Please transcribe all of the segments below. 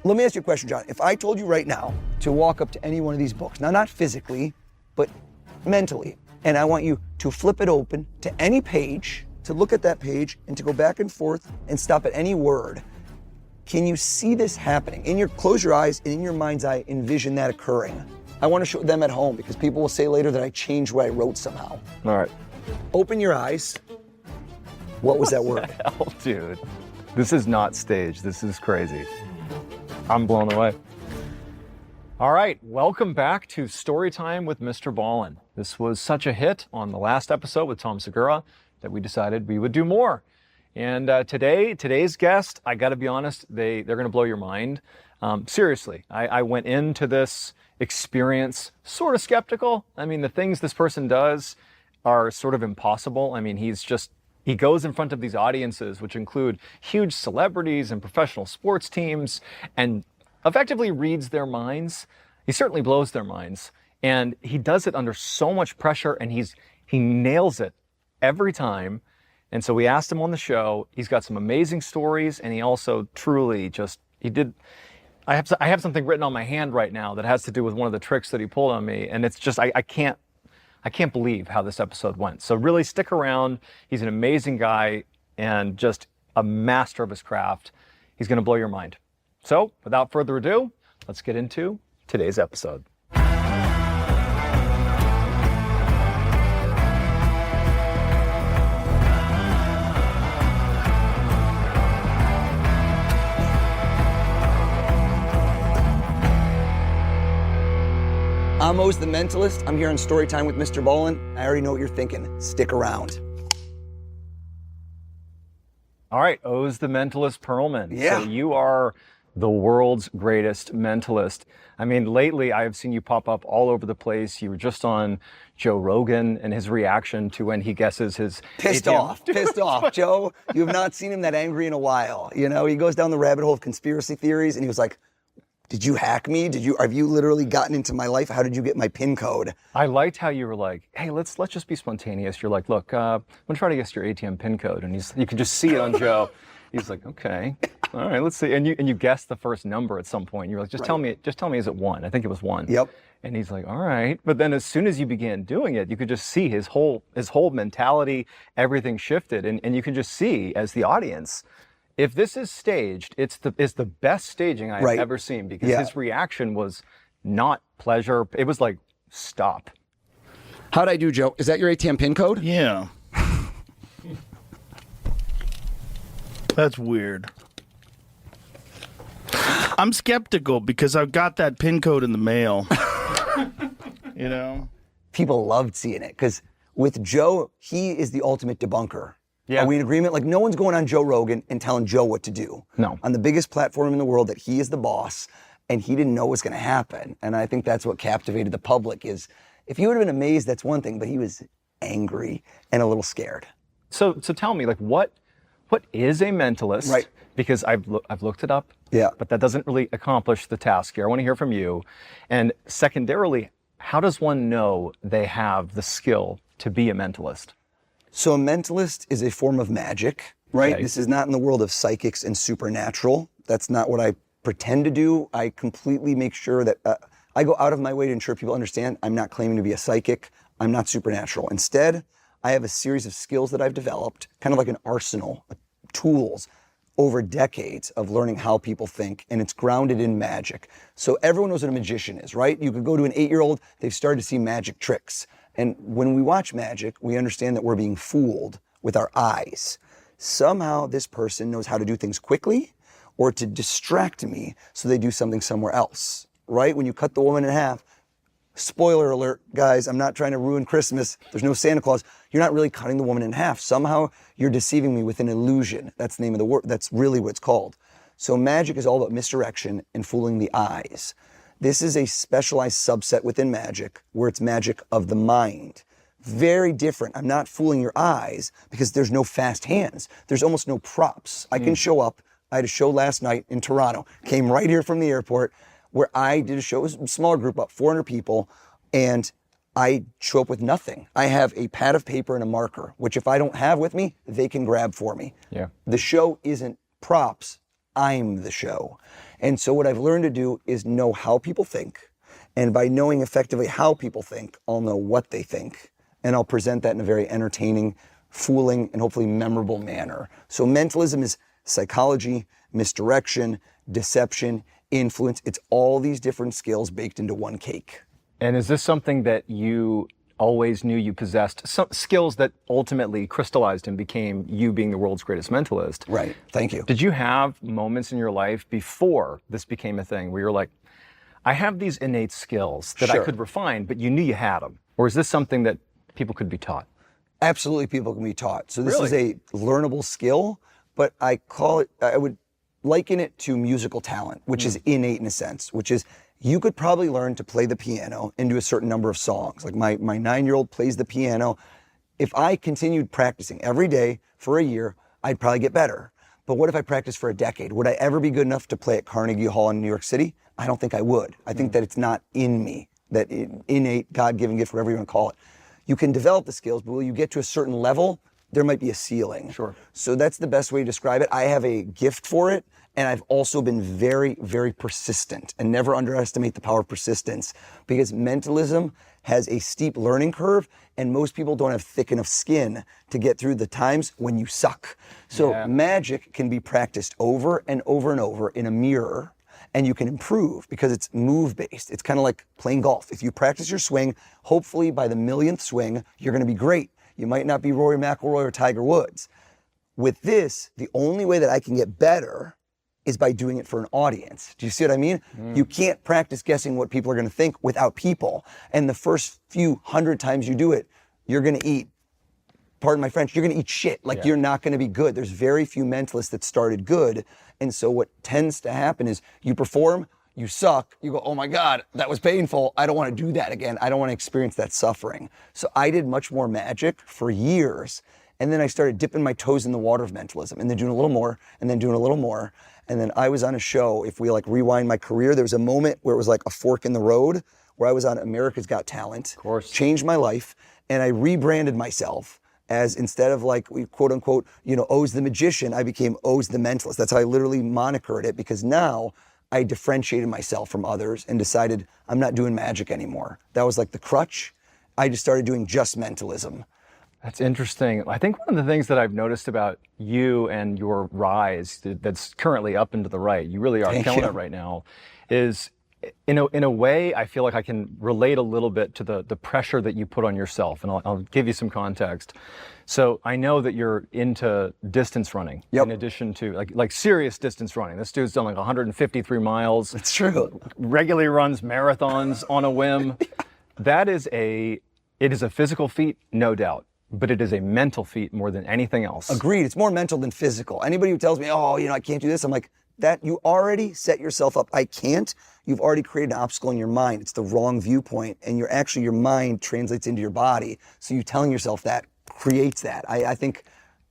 Let me ask you a question, John. If I told you right now to walk up to any one of these books, now not physically, but mentally, and I want you to flip it open to any page, to look at that page, and to go back and forth and stop at any word, can you see this happening? Close your eyes, and in your mind's eye, envision that occurring. I want to show them at home because people will say later that I changed what I wrote somehow. All right. Open your eyes. What was that word? What the hell, dude? This is not staged. This is crazy. I'm blown away. All right, welcome back to Storytime with MrBallen. This was such a hit on the last episode with Tom Segura that we decided we would do more. And today's guest, I got to be honest, they're going to blow your mind. Seriously, I went into this experience sort of skeptical. I mean, the things this person does are sort of impossible. I mean, he goes in front of these audiences, which include huge celebrities and professional sports teams, and effectively reads their minds. He certainly blows their minds. And he does it under so much pressure, and he nails it every time. And so we asked him on the show. He's got some amazing stories, and he also truly I have something written on my hand right now that has to do with one of the tricks that he pulled on me, and it's just, I can't believe how this episode went. So really stick around. He's an amazing guy and just a master of his craft. He's going to blow your mind. So without further ado, let's get into today's episode. I'm Oz the Mentalist. I'm here on Storytime with MrBallen. I already know what you're thinking. Stick around. All right, Oz the Mentalist Pearlman. Yeah. So you are the world's greatest mentalist. I mean, lately I have seen you pop up all over the place. You were just on Joe Rogan and his reaction to when he guesses his Pissed ATM. off. Joe, you have not seen him that angry in a while. You know, he goes down the rabbit hole of conspiracy theories, and he was like, did you hack me? Have you literally gotten into my life? How did you get my PIN code? I liked how you were like, hey, let's just be spontaneous. You're like, look, I'm gonna try to guess your ATM PIN code. And you can just see it on Joe. He's like, okay, all right, let's see. And you guessed the first number at some point. You're like, just tell me, is it 1? I think it was 1. Yep. And he's like, all right. But then as soon as you began doing it, you could just see his whole mentality, everything shifted. And you can just see as the audience, if this is staged, it's the best staging I've ever seen, because his reaction was not pleasure. It was like, stop. How'd I do, Joe? Is that your ATM PIN code? Yeah. That's weird. I'm skeptical because I've got that PIN code in the mail. You know? People loved seeing it because with Joe, he is the ultimate debunker. Yeah. Are we in agreement? Like, no one's going on Joe Rogan and telling Joe what to do. No. On the biggest platform in the world, that he is the boss, and he didn't know what was going to happen. And I think that's what captivated the public. Is if he would have been amazed, that's one thing, but he was angry and a little scared. So tell me, like, what is a mentalist? Right. Because I've looked it up. Yeah. But that doesn't really accomplish the task here. I want to hear from you. And secondarily, how does one know they have the skill to be a mentalist? So a mentalist is a form of magic, right? Okay. This is not in the world of psychics and supernatural. That's not what I pretend to do. I completely make sure that I go out of my way to ensure people understand I'm not claiming to be a psychic. I'm not supernatural. Instead, I have a series of skills that I've developed, kind of like an arsenal of tools over decades of learning how people think, and it's grounded in magic. So everyone knows what a magician is, right? You could go to an 8-year-old, they've started to see magic tricks. And when we watch magic, we understand that we're being fooled with our eyes. Somehow this person knows how to do things quickly or to distract me so they do something somewhere else, right? When you cut the woman in half, spoiler alert, guys, I'm not trying to ruin Christmas. There's no Santa Claus. You're not really cutting the woman in half. Somehow you're deceiving me with an illusion. That's the name of the word. That's really what it's called. So magic is all about misdirection and fooling the eyes. This is a specialized subset within magic where it's magic of the mind. Very different. I'm not fooling your eyes because there's no fast hands. There's almost no props. I can show up. I had a show last night in Toronto. Came right here from the airport where I did a show. It was a smaller group, about 400 people, and I show up with nothing. I have a pad of paper and a marker, which if I don't have with me, they can grab for me. Yeah. The show isn't props. I'm the show. And so what I've learned to do is know how people think. And by knowing effectively how people think, I'll know what they think. And I'll present that in a very entertaining, fooling, and hopefully memorable manner. So mentalism is psychology, misdirection, deception, influence. It's all these different skills baked into one cake. And is this something that you always knew you possessed? Some skills that ultimately crystallized and became you being the world's greatest mentalist. Right. Thank you. Did you have moments in your life before this became a thing where you're like, I have these innate skills that I could refine, but you knew you had them? Or is this something that people could be taught? Absolutely, people can be taught. So this is a learnable skill, but I would liken it to musical talent, which is innate in a sense, which is you could probably learn to play the piano and do a certain number of songs. Like my 9-year-old plays the piano. If I continued practicing every day for a year, I'd probably get better. But what if I practiced for a decade? Would I ever be good enough to play at Carnegie Hall in New York City? I don't think I would. I think that it's not in me, that innate, God-given gift, whatever you want to call it. You can develop the skills, but will you get to a certain level? There might be a ceiling. Sure. So that's the best way to describe it. I have a gift for it, and I've also been very, very persistent, and never underestimate the power of persistence, because mentalism has a steep learning curve, and most people don't have thick enough skin to get through the times when you suck. So magic can be practiced over and over and over in a mirror, and you can improve because it's move-based. It's kind of like playing golf. If you practice your swing, hopefully by the millionth swing, you're going to be great. You might not be Rory McIlroy or Tiger Woods. With this, the only way that I can get better is by doing it for an audience. Do you see what I mean? You can't practice guessing what people are going to think without people. And the first few 100 times you do it, you're going to eat, pardon my French, you're going to eat shit. Like you're not going to be good. There's very few mentalists that started good. And so what tends to happen is you perform, you suck, you go, oh my God, that was painful. I don't want to do that again. I don't want to experience that suffering. So I did much more magic for years. And then I started dipping my toes in the water of mentalism and then doing a little more and then doing a little more. And then I was on a show, if we like rewind my career, there was a moment where it was like a fork in the road where I was on America's Got Talent. Of course. Changed my life. And I rebranded myself as, instead of like, we quote unquote, O's the magician, I became O's the mentalist. That's how I literally monikered it, because now I differentiated myself from others and decided I'm not doing magic anymore. That was like the crutch. I just started doing just mentalism. That's interesting. I think one of the things that I've noticed about you and your rise that's currently up and to the right, you really are killing it right now, is in a way, I feel like I can relate a little bit to the pressure that you put on yourself. And I'll give you some context. So I know that you're into distance running, in addition to like serious distance running. This dude's done like 153 miles. It's true. Regularly runs marathons on a whim. It is a physical feat, no doubt. But it is a mental feat more than anything else. Agreed. It's more mental than physical. Anybody who tells me, I can't do this, I'm like, that you already set yourself up. I can't. You've already created an obstacle in your mind. It's the wrong viewpoint. And your mind translates into your body. So you telling yourself that creates that. I think,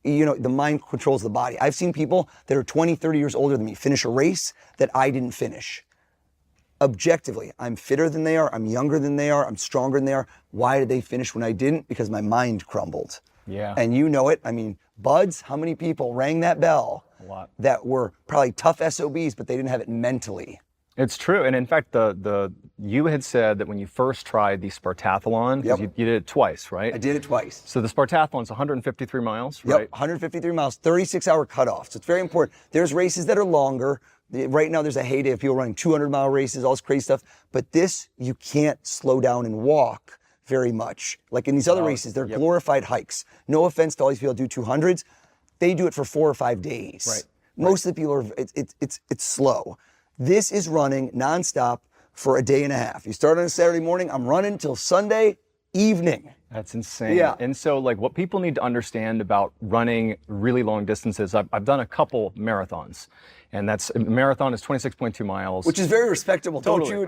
the mind controls the body. I've seen people that are 20, 30 years older than me finish a race that I didn't finish. Objectively, I'm fitter than they are, I'm younger than they are, I'm stronger than they are. Why did they finish when I didn't? Because my mind crumbled. Yeah. And you know it. I mean, buds, how many people rang that bell? A lot. That were probably tough SOBs, but they didn't have it mentally. It's true. And in fact, you had said that when you first tried the Spartathlon, you did it twice, right? I did it twice. So the Spartathlon's 153 miles, right? Yep, 153 miles, 36-hour cutoff. So it's very important. There's races that are longer. Right now, there's a heyday of people running 200-mile races, all this crazy stuff. But this, you can't slow down and walk very much. Like in these other races, they're glorified hikes. No offense to all these people who do 200s. They do it for 4 or 5 days. Right. Most of the people are, it's slow. This is running nonstop for a day and a half. You start on a Saturday morning, I'm running till Sunday evening. That's insane. Yeah. And so what people need to understand about running really long distances, I've done a couple marathons. And a marathon is 26.2 miles. Which is very respectable. Totally.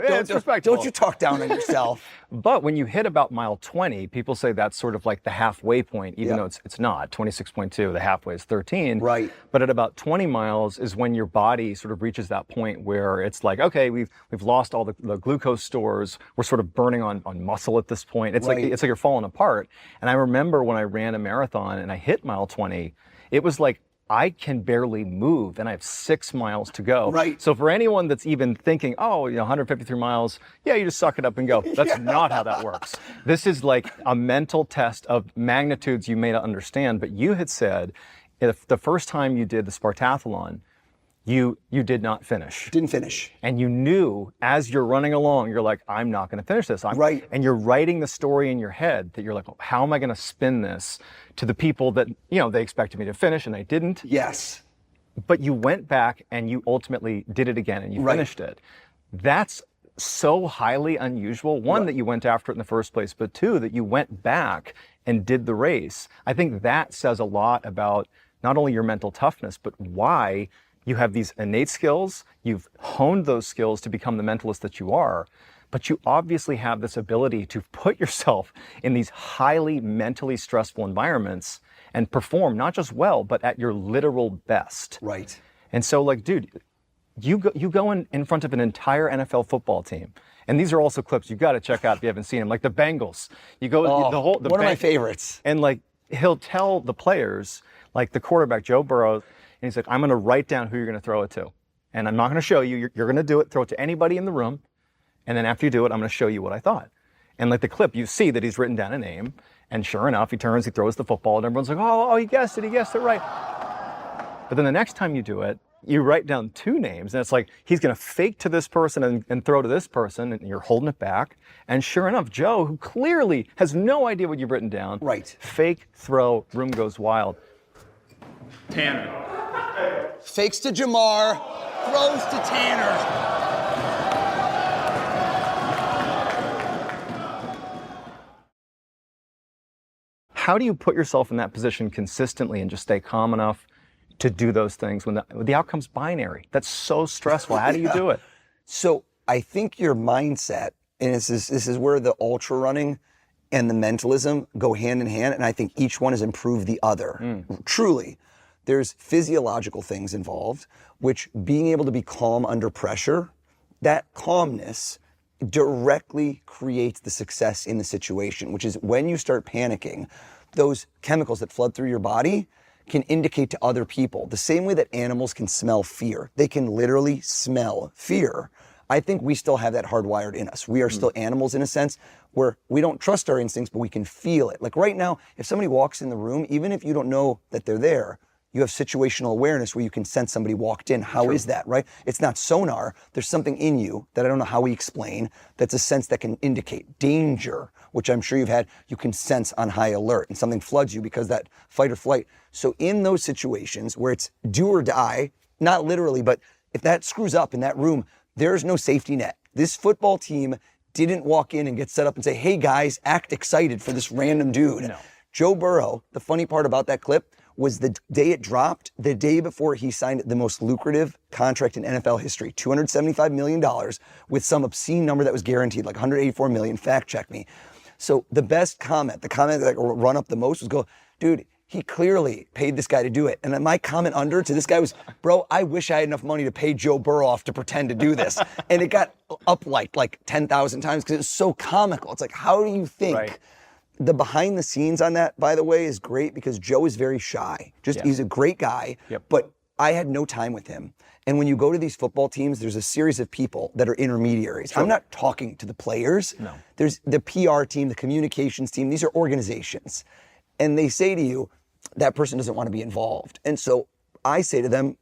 Don't you talk down on yourself. But when you hit about mile 20, people say that's sort of like the halfway point, even though it's not. 26.2, the halfway is 13. Right. But at about 20 miles is when your body sort of reaches that point where it's like, okay, we've lost all the glucose stores. We're sort of burning on muscle at this point. It's like you're falling apart. And I remember when I ran a marathon and I hit mile 20, it was like I can barely move and I have 6 miles to go. Right. So for anyone that's even thinking, oh, 153 miles, yeah, you just suck it up and go. That's not how that works. This is like a mental test of magnitudes you may not understand, but you had said if the first time you did the Spartathlon, you did not finish. Didn't finish. And you knew as you're running along, you're like, I'm not going to finish this. Right. And you're writing the story in your head that you're like, how am I going to spin this to the people that, they expected me to finish and I didn't. Yes. But you went back and you ultimately did it again and you finished it. That's so highly unusual. One, that you went after it in the first place, but two, that you went back and did the race. I think that says a lot about not only your mental toughness, but why you have these innate skills, you've honed those skills to become the mentalist that you are, but you obviously have this ability to put yourself in these highly mentally stressful environments and perform not just well, but at your literal best. Right. And so like, dude, you go in front of an entire NFL football team. And these are also clips you've got to check out if you haven't seen them, like the Bengals. You go, one of my favorites. And like, he'll tell the players, like the quarterback, Joe Burrow, and he's like, I'm going to write down who you're going to throw it to. And I'm not going to show you. You're going to do it, throw it to anybody in the room. And then after you do it, I'm going to show you what I thought. And like the clip, you see that he's written down a name. And sure enough, he turns, he throws the football, and everyone's like, oh, he guessed it right. But then the next time you do it, you write down 2 names. And it's like, he's going to fake to this person and throw to this person. And you're holding it back. And sure enough, Joe, who clearly has no idea what you've written down. Right. Fake, throw, room goes wild. Tanner. Fakes to Jamar, throws to Tanner. How do you put yourself in that position consistently and just stay calm enough to do those things when the outcome's binary? That's so stressful. How do you do it? So I think your mindset, and this is where the ultra running and the mentalism go hand in hand, and I think each one has improved the other. Truly. There's physiological things involved, which being able to be calm under pressure, that calmness directly creates the success in the situation, which is when you start panicking, those chemicals that flood through your body can indicate to other people. The same way that animals can smell fear. They can literally smell fear. I think we still have that hardwired in us. We are still animals in a sense where we don't trust our instincts, but we can feel it. Like right now, if somebody walks in the room, even if you don't know that they're there, you have situational awareness where you can sense somebody walked in. How is that, right? It's not sonar. There's something in you that I don't know how we explain that's a sense that can indicate danger, which I'm sure you've had. You can sense on high alert and something floods you because that fight or flight. So in those situations where it's do or die, not literally, but if that screws up in that room, there's no safety net. This football team didn't walk in and get set up and say, hey guys, act excited for this random dude. No. Joe Burrow, the funny part about that clip was the day it dropped, the day before he signed the most lucrative contract in NFL history, $275 million with some obscene number that was guaranteed, like $184 million, fact check me. So the best comment, the comment that run up the most was dude, he clearly paid this guy to do it. And then my comment under to this guy was, bro, I wish I had enough money to pay Joe Burrow off to pretend to do this. And it got up like 10,000 times because it's so comical. It's like, how do you think? Right. The behind the scenes on that, by the way, is great because Joe is very shy. He's a great guy, but I had no time with him. And when you go to these football teams, there's a series of people that are intermediaries. Sure. I'm not talking to the players. No. There's the PR team, the communications team. These are organizations. And they say to you, that person doesn't want to be involved. And so I say to them,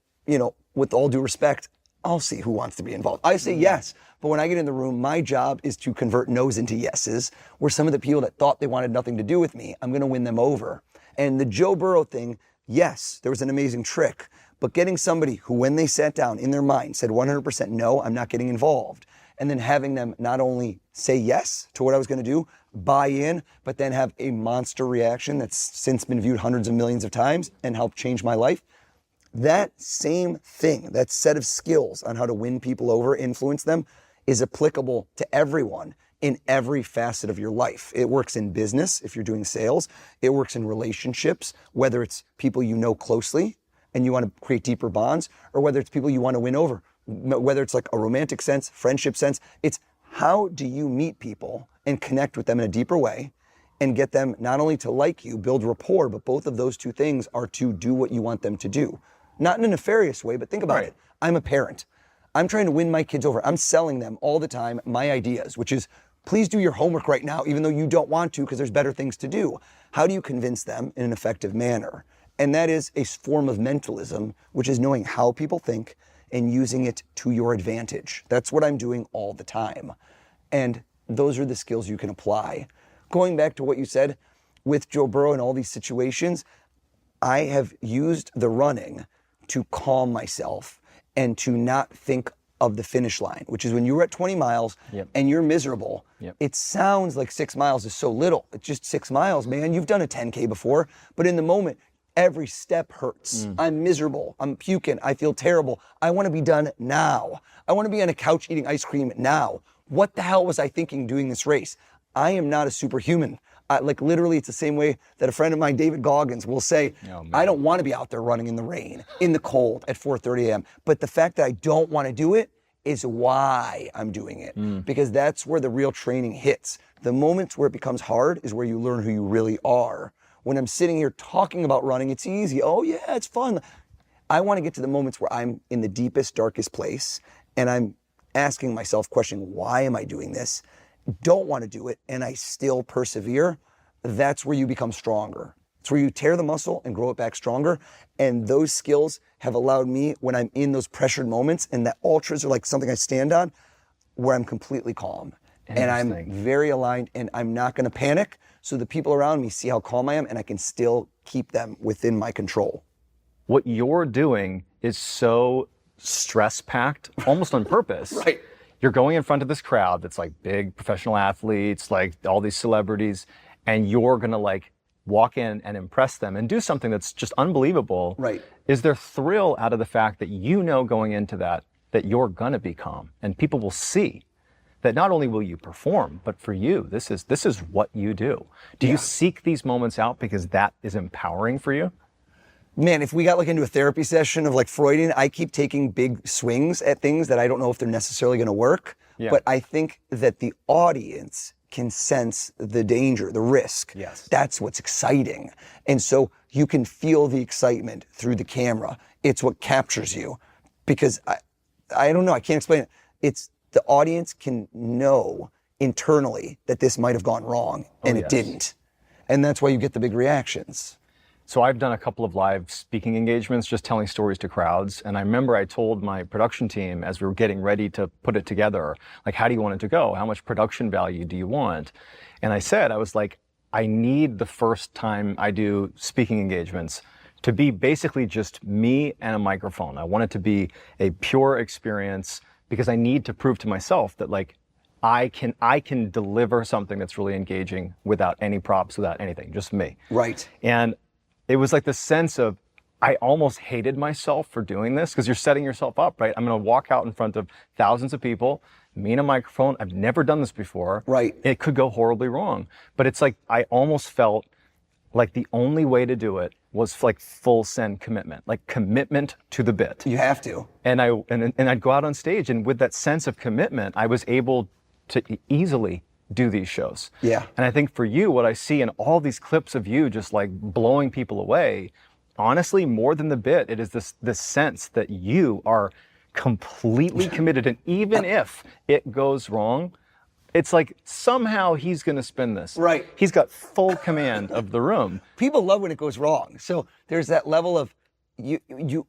with all due respect, I'll see who wants to be involved. I say yes. But when I get in the room, my job is to convert no's into yeses, where some of the people that thought they wanted nothing to do with me, I'm going to win them over. And the Joe Burrow thing, yes, there was an amazing trick, but getting somebody who, when they sat down in their mind, said 100% no, I'm not getting involved, and then having them not only say yes to what I was going to do, buy in, but then have a monster reaction that's since been viewed hundreds of millions of times and helped change my life. That same thing, that set of skills on how to win people over, influence them, is applicable to everyone in every facet of your life. It works in business, if you're doing sales. It works in relationships, whether it's people you know closely and you want to create deeper bonds, or whether it's people you want to win over, whether it's like a romantic sense, friendship sense. It's how do you meet people and connect with them in a deeper way and get them not only to like you, build rapport, but both of those two things are to do what you want them to do. Not in a nefarious way, but think about it. I'm a parent. I'm trying to win my kids over. I'm selling them all the time my ideas, which is, please do your homework right now, even though you don't want to because there's better things to do. How do you convince them in an effective manner? And that is a form of mentalism, which is knowing how people think and using it to your advantage. That's what I'm doing all the time. And those are the skills you can apply. Going back to what you said with Joe Burrow and all these situations, I have used the running to calm myself and to not think of the finish line, which is when you're at 20 miles and you're miserable. It sounds like 6 miles is so little. It's just 6 miles, man. You've done a 10K before, but in the moment, every step hurts. I'm miserable. I'm puking. I feel terrible. I want to be done now. I want to be on a couch eating ice cream now. What the hell was I thinking doing this race? I am not a superhuman. Like literally, it's the same way that a friend of mine, David Goggins, will say, I don't want to be out there running in the rain, in the cold at 4:30 a.m. But the fact that I don't want to do it is why I'm doing it. Because that's where the real training hits. The moments where it becomes hard is where you learn who you really are. When I'm sitting here talking about running, it's easy. Oh yeah, it's fun. I want to get to the moments where I'm in the deepest, darkest place and I'm asking myself, questioning, why am I doing this? Don't want to do it, and I still persevere. That's where you become stronger. It's where you tear the muscle and grow it back stronger. And those skills have allowed me, when I'm in those pressured moments, and that ultras are like something I stand on, where I'm completely calm. And I'm very aligned, and I'm not going to panic. So the people around me see how calm I am, and I can still keep them within my control. What you're doing is so stress-packed, almost on purpose. Right. You're going in front of this crowd that's like big professional athletes, like all these celebrities, and you're gonna like walk in and impress them and do something that's just unbelievable. Right. Is there thrill out of the fact that you know going into that you're gonna be calm and people will see that not only will you perform, but for you, this is what you do. Do you seek these moments out because that is empowering for you? Man, if we got like into a therapy session of like Freudian, I keep taking big swings at things that I don't know if they're necessarily going to work. But I think that the audience can sense the danger, the risk. That's what's exciting. And so you can feel the excitement through the camera. It's what captures you. Because I don't know, I can't explain it. It's the audience can know internally that this might have gone wrong and it didn't. And that's why you get the big reactions. So I've done a couple of live speaking engagements, just telling stories to crowds. And I remember I told my production team as we were getting ready to put it together, like, how do you want it to go? How much production value do you want? And I was like, I need the first time I do speaking engagements to be basically just me and a microphone. I want it to be a pure experience because I need to prove to myself that like, I can deliver something that's really engaging without any props, without anything, just me. Right. And it was like the sense of, I almost hated myself for doing this because you're setting yourself up, right? I'm going to walk out in front of thousands of people, me and a microphone. I've never done this before. Right. It could go horribly wrong. But it's like, I almost felt like the only way to do it was like full send commitment, like commitment to the bit. You have to. And I'd go out on stage, and with that sense of commitment, I was able to easily do these shows. Yeah. And I think for you, what I see in all these clips of you just like blowing people away, honestly, more than the bit, it is this sense that you are completely committed. And even if it goes wrong, it's like somehow he's going to spin this. Right. He's got full command of the room. People love when it goes wrong. So there's that level of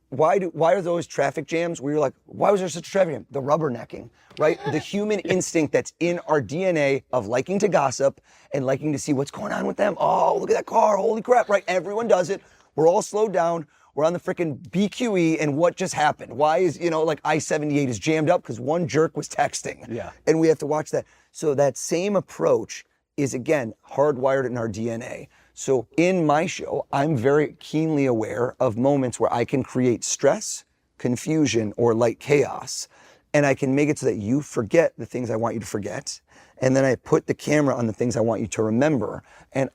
why are those traffic jams where you're like, why was there such a traffic jam? The rubbernecking, right? The human instinct that's in our DNA of liking to gossip and liking to see what's going on with them. Oh, look at that car, holy crap, right? Everyone does it. We're all slowed down. We're on the freaking BQE, and what just happened? Why is, like I-78 is jammed up because one jerk was texting. Yeah. And we have to watch that. So that same approach is, again, hardwired in our DNA. So in my show, I'm very keenly aware of moments where I can create stress, confusion, or light chaos. And I can make it so that you forget the things I want you to forget. And then I put the camera on the things I want you to remember. And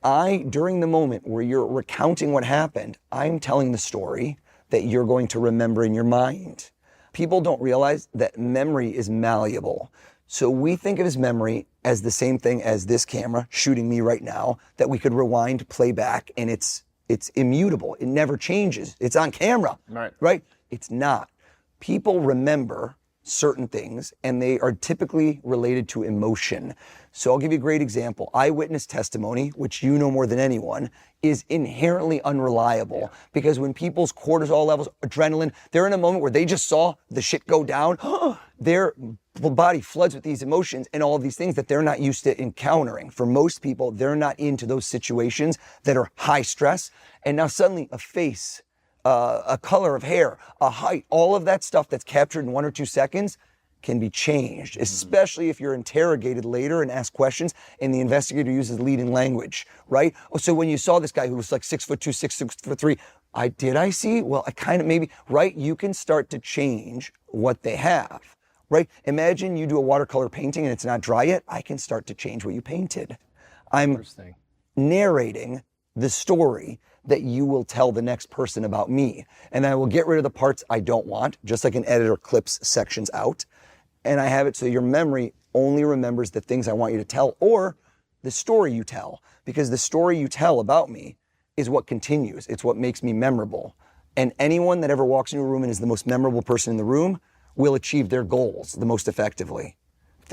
during the moment where you're recounting what happened, I'm telling the story that you're going to remember in your mind. People don't realize that memory is malleable. So we think of his memory as the same thing as this camera shooting me right now, that we could rewind, play back, and it's immutable. It never changes. It's on camera, right? It's not. People remember certain things, and they are typically related to emotion. So I'll give you a great example. Eyewitness testimony, which you know more than anyone, is inherently unreliable because when people's cortisol levels, adrenaline, they're in a moment where they just saw the shit go down, their body floods with these emotions and all of these things that they're not used to encountering. For most people, they're not into those situations that are high stress. And now suddenly a face, a color of hair, a height, all of that stuff that's captured in 1 or 2 seconds can be changed, especially if you're interrogated later and asked questions and the investigator uses leading language, right? So when you saw this guy who was like 6'2", 6'3", did I see? Well, I kind of maybe, right? You can start to change what they have, right? Imagine you do a watercolor painting and it's not dry yet. I can start to change what you painted. I'm narrating the story that you will tell the next person about me. And I will get rid of the parts I don't want, just like an editor clips sections out. And I have it so your memory only remembers the things I want you to tell or the story you tell, because the story you tell about me is what continues. It's what makes me memorable. And anyone that ever walks into a room and is the most memorable person in the room will achieve their goals the most effectively.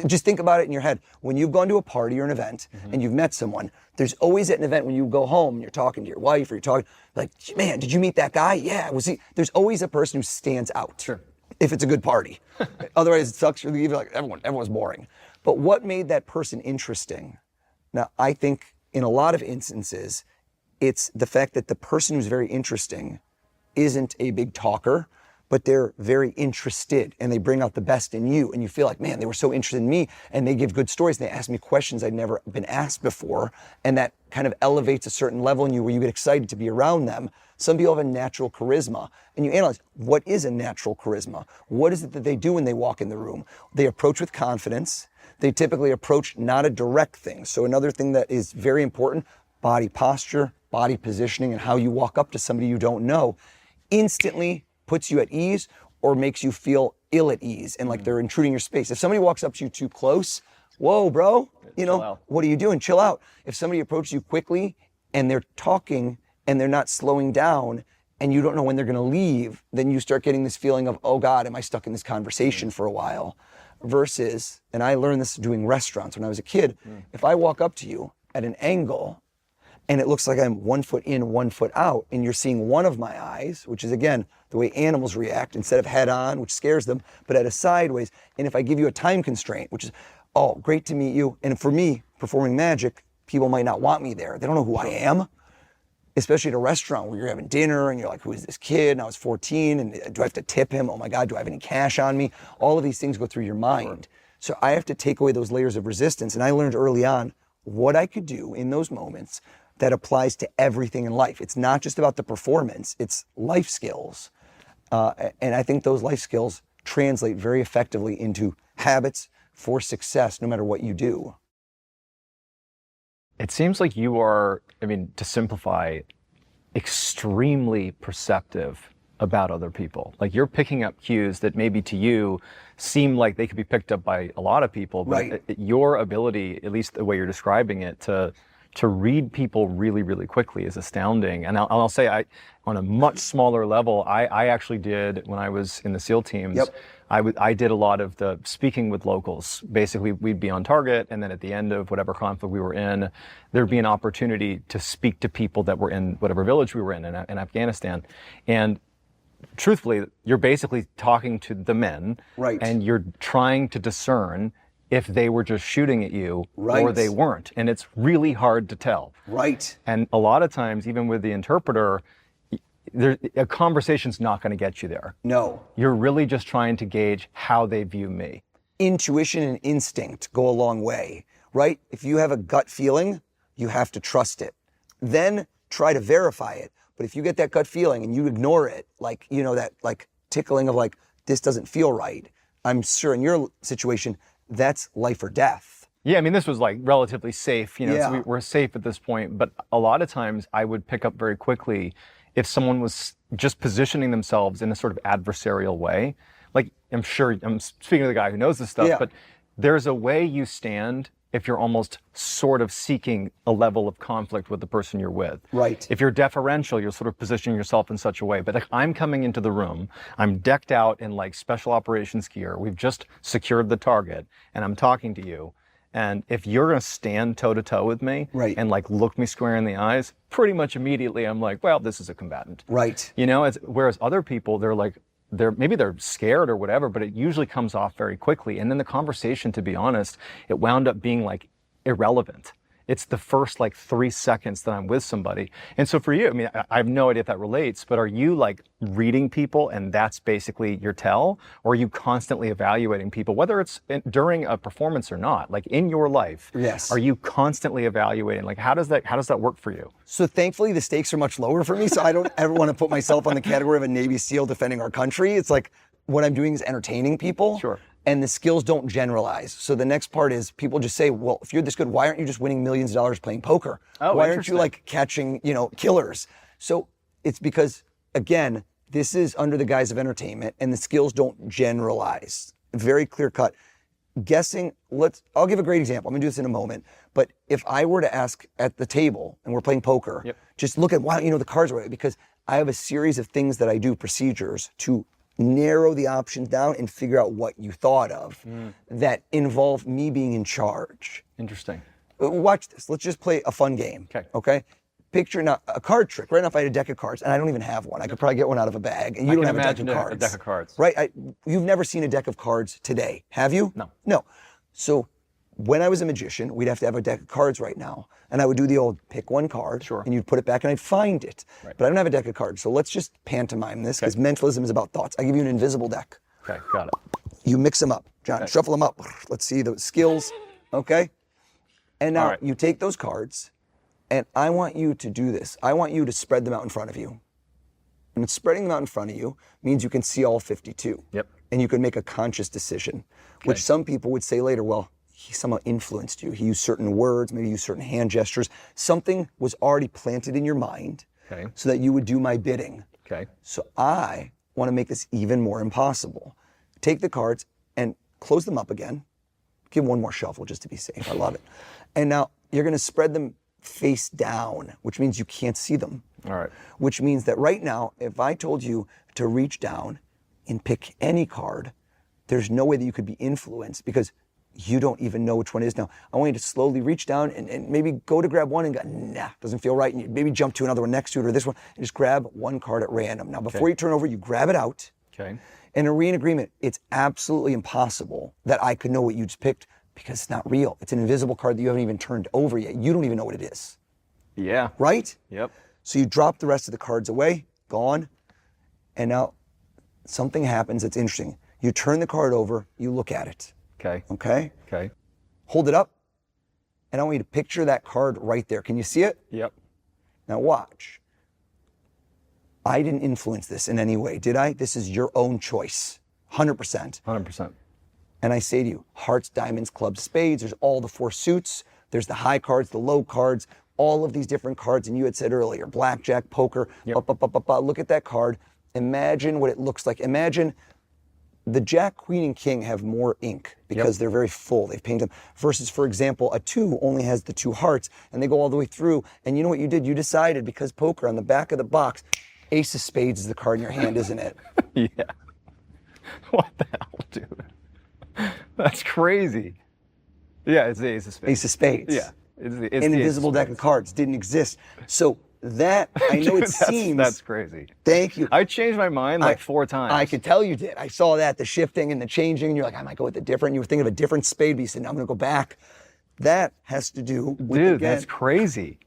Just think about it in your head. When you've gone to a party or an event and you've met someone, there's always at an event when you go home and you're talking to your wife or you're talking like, man, did you meet that guy? Yeah, was he? There's always a person who stands out. Sure. If it's a good party. Otherwise it sucks. You're like, everyone's boring. But what made that person interesting? Now, I think in a lot of instances, it's the fact that the person who's very interesting isn't a big talker, but they're very interested and they bring out the best in you. And you feel like, man, they were so interested in me and they give good stories. And they ask me questions I'd never been asked before. And that kind of elevates a certain level in you where you get excited to be around them. Some people have a natural charisma and you analyze, what is a natural charisma? What is it that they do when they walk in the room? They approach with confidence. They typically approach not a direct thing. So another thing that is very important, body posture, body positioning, and how you walk up to somebody you don't know instantly puts you at ease or makes you feel ill at ease and like they're intruding your space. If somebody walks up to you too close, whoa, bro, what are you doing? Chill out. If somebody approaches you quickly and they're talking and they're not slowing down and you don't know when they're gonna leave, then you start getting this feeling of, oh God, am I stuck in this conversation for a while? Versus, and I learned this doing restaurants when I was a kid, if I walk up to you at an angle and it looks like I'm 1 foot in, 1 foot out, and you're seeing one of my eyes, which is again, the way animals react instead of head on, which scares them, but at a sideways. And if I give you a time constraint, which is, oh, great to meet you. And for me, performing magic, people might not want me there. They don't know who I am, especially at a restaurant where you're having dinner and you're like, who is this kid? And I was 14 and do I have to tip him? Oh my God, do I have any cash on me? All of these things go through your mind. So I have to take away those layers of resistance. And I learned early on what I could do in those moments that applies to everything in life. It's not just about the performance, it's life skills. And I think those life skills translate very effectively into habits for success, no matter what you do. It seems like you are, to simplify, extremely perceptive about other people. Like you're picking up cues that maybe to you seem like they could be picked up by a lot of people, but your ability, at least the way you're describing it, to read people really, really quickly is astounding. And I'll say, on a much smaller level, I actually did, when I was in the SEAL teams, I did a lot of the speaking with locals. Basically, we'd be on target, and then at the end of whatever conflict we were in, there'd be an opportunity to speak to people that were in whatever village we were in Afghanistan. And truthfully, you're basically talking to the men, and you're trying to discern if they were just shooting at you or they weren't. And it's really hard to tell. And a lot of times, even with the interpreter, a conversation's not going to get you there. No. You're really just trying to gauge how they view me. Intuition and instinct go a long way, right? If you have a gut feeling, you have to trust it. Then try to verify it. But if you get that gut feeling and you ignore it, like, that like tickling of like, this doesn't feel right, I'm sure in your situation, that's life or death. Yeah, this was like relatively safe, so we're safe at this point. But a lot of times I would pick up very quickly if someone was just positioning themselves in a sort of adversarial way. Like, I'm sure, I'm speaking to the guy who knows this stuff, but there's a way you stand if you're almost sort of seeking a level of conflict with the person you're with. Right. If you're deferential, you're sort of positioning yourself in such a way. But like, I'm coming into the room, I'm decked out in like special operations gear, we've just secured the target, and I'm talking to you. And if you're gonna stand toe to toe with me Right. and like look me square in the eyes, pretty much immediately I'm like, well, this is a combatant. Right. You know, whereas other people, maybe they're scared or whatever, but it usually comes off very quickly. And then the conversation, to be honest, it wound up being like irrelevant. It's the first like 3 seconds that I'm with somebody. And so for you, I mean, I have no idea if that relates, but are you like reading people and that's basically your tell? Or are you constantly evaluating people, whether it's during a performance or not, like in your life? Yes. Are you constantly evaluating? Like, how does that work for you? So thankfully the stakes are much lower for me. So I don't ever want to put myself on the category of a Navy SEAL defending our country. It's like what I'm doing is entertaining people. Sure. And the skills don't generalize. So the next part is people just say, well, if you're this good, why aren't you just winning millions of dollars playing poker? Oh, why aren't interesting. you like catching, killers? So it's because, again, this is under the guise of entertainment and the skills don't generalize. Very clear cut. Guessing, I'll give a great example. I'm gonna do this in a moment. But if I were to ask at the table and we're playing poker, Yep. just look at why don't you know the cards right? Because I have a series of things that I do, procedures, to narrow the options down and figure out what you thought of that involve me being in charge. Interesting. Watch this. Let's just play a fun game. Okay. Picture now a card trick. Right now, if I had a deck of cards, and I don't even have one, I could probably get one out of a bag, and you don't have a deck of cards. A deck of cards. Right? You've never seen a deck of cards today, have you? No. No. So when I was a magician, we'd have to have a deck of cards right now, and I would do the old pick one card, Sure. and you'd put it back, and I'd find it. Right. But I don't have a deck of cards, so let's just pantomime this, because mentalism is about thoughts. I give you an invisible deck. Okay, got it. You mix them up, John. Shuffle them up. Let's see the skills, okay? And now All right. you take those cards, and I want you to do this. I want you to spread them out in front of you. And spreading them out in front of you means you can see all 52. Yep. And you can make a conscious decision, which some people would say later, well, he somehow influenced you. He used certain words, maybe used certain hand gestures. Something was already planted in your mind so that you would do my bidding. Okay. So I want to make this even more impossible. Take the cards and close them up again. Give one more shuffle just to be safe. I love it. And now you're going to spread them face down, which means you can't see them. All right. Which means that right now, if I told you to reach down and pick any card, there's no way that you could be influenced because you don't even know which one it is now. I want you to slowly reach down and maybe go to grab one and go, nah, doesn't feel right. And you maybe jump to another one next to it or this one and just grab one card at random. Now, before you turn over, you grab it out. Okay. And in agreement, it's absolutely impossible that I could know what you just picked because it's not real. It's an invisible card that you haven't even turned over yet. You don't even know what it is. Yeah. Right? Yep. So you drop the rest of the cards away, gone. And now something happens that's interesting. You turn the card over, you look at it. Okay. Okay? Okay. Hold it up. And I want you to picture that card right there. Can you see it? Yep. Now watch. I didn't influence this in any way, did I? This is your own choice. 100%. 100%. And I say to you, hearts, diamonds, clubs, spades, there's all the four suits. There's the high cards, the low cards, all of these different cards. And you had said earlier, blackjack, poker, look at that card. Imagine what it looks like. Imagine the Jack, Queen, and King have more ink because they're very full. They've painted them. Versus, for example, a 2 only has the 2 hearts, and they go all the way through. And you know what you did? You decided, because poker, on the back of the box, Ace of Spades is the card in your hand, isn't it? Yeah. What the hell, dude? That's crazy. Yeah, it's the Ace of Spades. Ace of Spades. Yeah. It's An the Ace of invisible deck of Spades. cards didn't exist. So that, I know Dude, it seems. That's crazy. Thank you. I changed my mind like 4 times. I could tell you did. I saw that, the shifting and the changing, and you're like, I might go with a different. You were thinking of a different spade, but you said, no, I'm going to go back. That has to do with, Dude, again, that's crazy.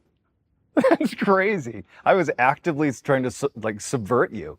That's crazy. I was actively trying to subvert you.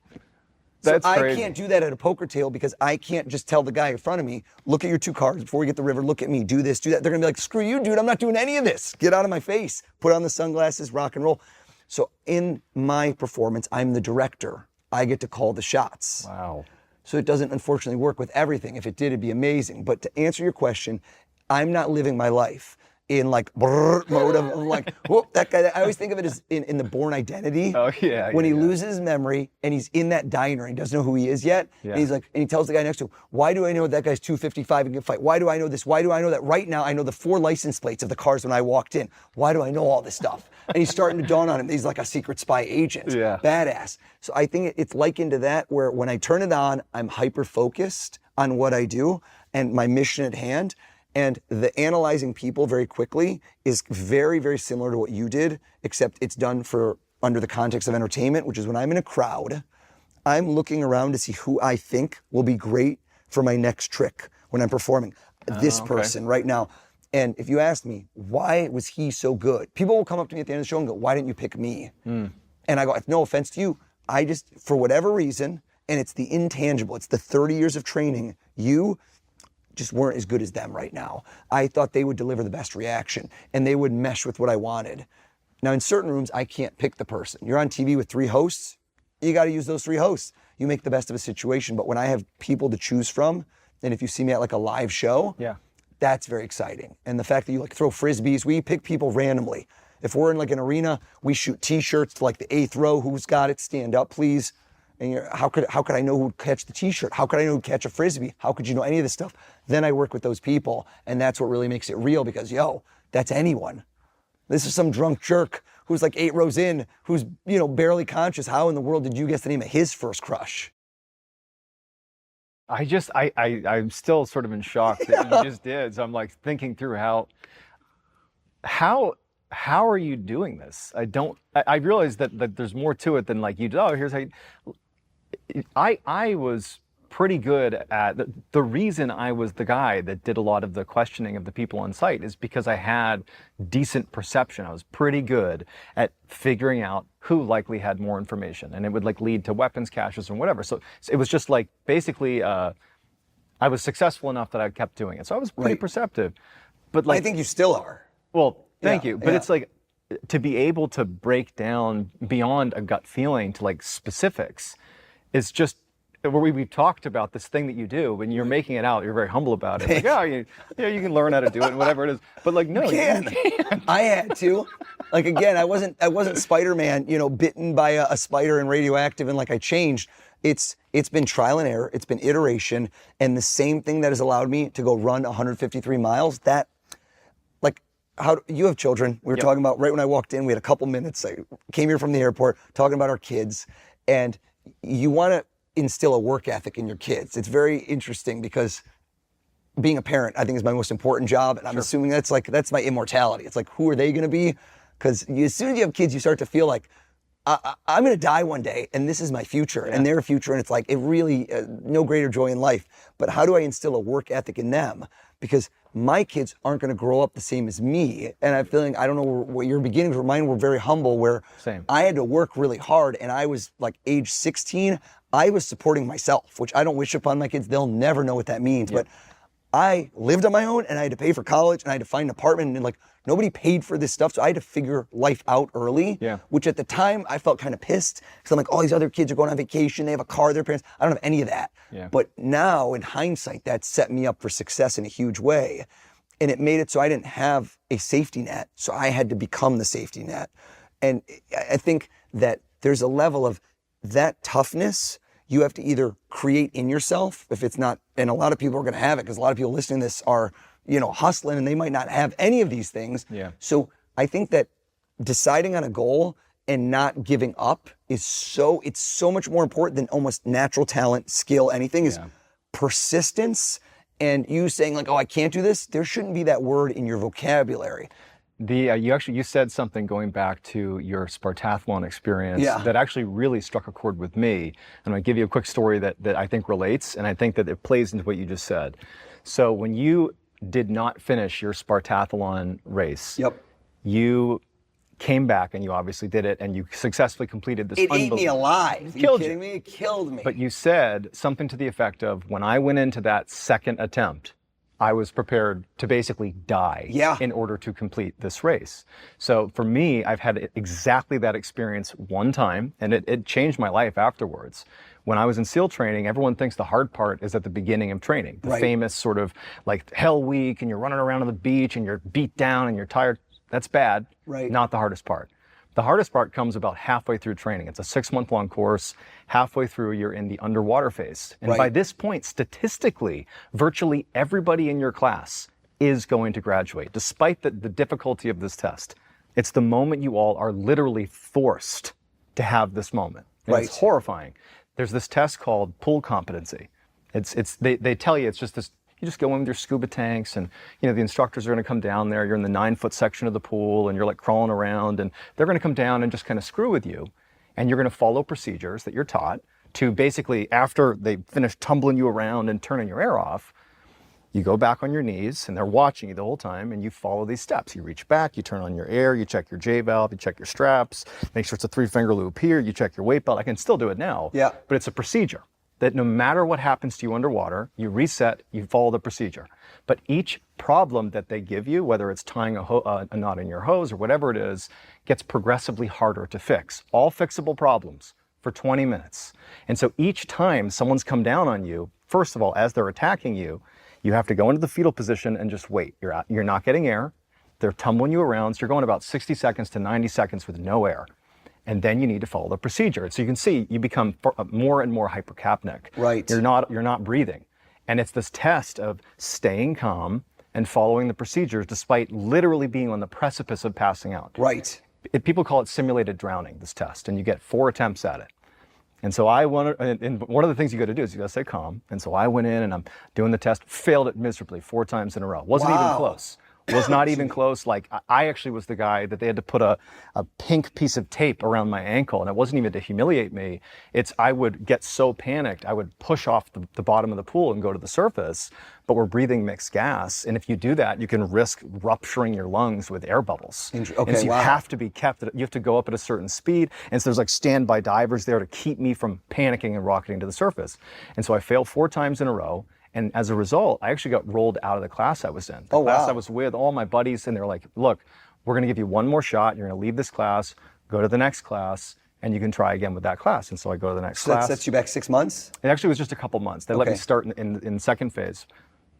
That's I crazy. can't do that at a poker table because I can't just tell the guy in front of me, look at your 2 cards before we get the river, look at me, do this, do that. They're gonna be like, screw you, dude, I'm not doing any of this. Get out of my face. Put on the sunglasses, rock and roll. So in my performance, I'm the director. I get to call the shots. Wow. So it doesn't unfortunately work with everything. If it did, it'd be amazing. But to answer your question, I'm not living my life in like brrr mode of like, whoop, that guy. I always think of it as in the Bourne Identity. Oh yeah. When yeah, he yeah. loses his memory and he's in that diner and he doesn't know who he is yet. Yeah. And he's like, and he tells the guy next to him, why do I know that guy's 255 and can fight? Why do I know this? Why do I know that right now I know the 4 license plates of the cars when I walked in? Why do I know all this stuff? And he's starting to dawn on him. He's like a secret spy agent. Yeah. Badass. So I think it's likened to that where when I turn it on, I'm hyper focused on what I do and my mission at hand. And the analyzing people very quickly is very, very similar to what you did, except it's done for under the context of entertainment, which is when I'm in a crowd, I'm looking around to see who I think will be great for my next trick when I'm performing. This person right now. And if you ask me, why was he so good? People will come up to me at the end of the show and go, why didn't you pick me? And I go, no offense to you. I just, for whatever reason, and it's the intangible, it's the 30 years of training, you just weren't as good as them right now. I thought they would deliver the best reaction and they would mesh with what I wanted. Now in certain rooms, I can't pick the person. You're on TV with 3 hosts, you gotta use those 3 hosts. You make the best of a situation, but when I have people to choose from, and if you see me at like a live show, that's very exciting. And the fact that you like throw Frisbees, we pick people randomly. If we're in like an arena, we shoot t-shirts to like the 8th row, who's got it, stand up please. And how could I know who'd catch the t-shirt? How could I know who'd catch a Frisbee? How could you know any of this stuff? Then I work with those people, and that's what really makes it real because, yo, that's anyone. This is some drunk jerk who's like 8 rows in, who's, barely conscious. How in the world did you guess the name of his first crush? I'm still sort of in shock that you just did. So I'm like thinking through how are you doing this? I realize that there's more to it than like you did. Oh, here's how you, I was pretty good at, the reason I was the guy that did a lot of the questioning of the people on site is because I had decent perception. I was pretty good at figuring out who likely had more information, and it would like lead to weapons caches and whatever. So it was just like basically I was successful enough that I kept doing it. So I was pretty perceptive. But like I think you still are. Well, thank you. But it's like to be able to break down beyond a gut feeling to like specifics is just where we've talked about this thing that you do. When you're making it out, you're very humble about it. Like, you can learn how to do it and whatever it is. But like, no, you can't. I had to. Like again, I wasn't Spider-Man, bitten by a spider and radioactive and like I changed. It's been trial and error. It's been iteration, and the same thing that has allowed me to go run 153 miles. That, like, how you have children? We were talking about right when I walked in. We had a couple minutes. I came here from the airport talking about our kids, and you want to instill a work ethic in your kids. It's very interesting because being a parent, I think, is my most important job, and I'm assuming that's my immortality. It's like, who are they going to be? Because as soon as you have kids, you start to feel like I'm going to die one day, and this is my future and their future, and it's like it really no greater joy in life. But how do I instill a work ethic in them? Because my kids aren't going to grow up the same as me, and I'm feeling, I don't know what your beginnings were. Mine were very humble, where I had to work really hard, and I was like age 16. I was supporting myself, which I don't wish upon my kids. They'll never know what that means. But I lived on my own, and I had to pay for college, and I had to find an apartment, and like nobody paid for this stuff, so I had to figure life out early. Which at the time I felt kind of pissed because I'm like, all these other kids are going on vacation, they have a car, their parents. I don't have any of that. But now, in hindsight, that set me up for success in a huge way, and it made it so I didn't have a safety net, so I had to become the safety net. And I think that there's a level of that toughness you have to either create in yourself, if it's not, and a lot of people are going to have it because a lot of people listening to this are, hustling and they might not have any of these things. So I think that deciding on a goal and not giving up it's so much more important than almost natural talent, skill, anything is persistence. And you saying like, oh, I can't do this, there shouldn't be that word in your vocabulary. You said something going back to your Spartathlon experience that actually really struck a chord with me. And I'm going to give you a quick story that I think relates, and I think that it plays into what you just said. So when you did not finish your Spartathlon race, you came back and you obviously did it, and you successfully completed this. It ate me alive. Are you kidding me? It killed me. But you said something to the effect of, when I went into that second attempt, I was prepared to basically die in order to complete this race. So for me, I've had exactly that experience one time, and it changed my life afterwards. When I was in SEAL training, everyone thinks the hard part is at the beginning of training. The famous sort of like Hell Week, and you're running around on the beach and you're beat down and you're tired. That's bad. Not the hardest part. The hardest part comes about halfway through training. It's a 6-month-long course. Halfway through, you're in the underwater phase. And by this point, statistically, virtually everybody in your class is going to graduate, despite the difficulty of this test. It's the moment you all are literally forced to have this moment. And it's horrifying. There's this test called pool competency. They tell you it's just this. You just go in with your scuba tanks, and the instructors are going to come down there. You're in the 9-foot section of the pool, and you're like crawling around, and they're going to come down and just kind of screw with you, and you're going to follow procedures that you're taught to basically, after they finish tumbling you around and turning your air off, you go back on your knees, and they're watching you the whole time, and you follow these steps. You reach back, you turn on your air, you check your J valve, you check your straps, make sure it's a 3-finger loop here, you check your weight belt. I can still do it now, but it's a procedure that no matter what happens to you underwater, you reset, you follow the procedure. But each problem that they give you, whether it's tying a knot in your hose or whatever it is, gets progressively harder to fix. All fixable problems for 20 minutes. And so each time someone's come down on you, first of all, as they're attacking you, you have to go into the fetal position and just wait. You're not getting air. They're tumbling you around. So you're going about 60 seconds to 90 seconds with no air. And then you need to follow the procedure. So you can see you become more and more hypercapnic. You're not breathing. And it's this test of staying calm and following the procedures despite literally being on the precipice of passing out. People call it simulated drowning, this test, and you get 4 attempts at it. And so and one of the things you got to do is you got to stay calm. And so I went in and I'm doing the test, failed it miserably 4 times in a row. Wasn't even close. Was not even close. Like, I actually was the guy that they had to put a pink piece of tape around my ankle, and it wasn't even to humiliate me. I would get so panicked, I would push off the bottom of the pool and go to the surface, but we're breathing mixed gas. And if you do that, you can risk rupturing your lungs with air bubbles. And so you have to be you have to go up at a certain speed. And so there's like standby divers there to keep me from panicking and rocketing to the surface. And so I failed 4 times in a row. And as a result, I actually got rolled out of the class I was in. The class I was with, all my buddies, and they're like, look, we're gonna give you one more shot. You're gonna leave this class, go to the next class, and you can try again with that class. And so I go to the next class. So that sets you back 6 months? It actually was just a couple months. They let me start in second phase.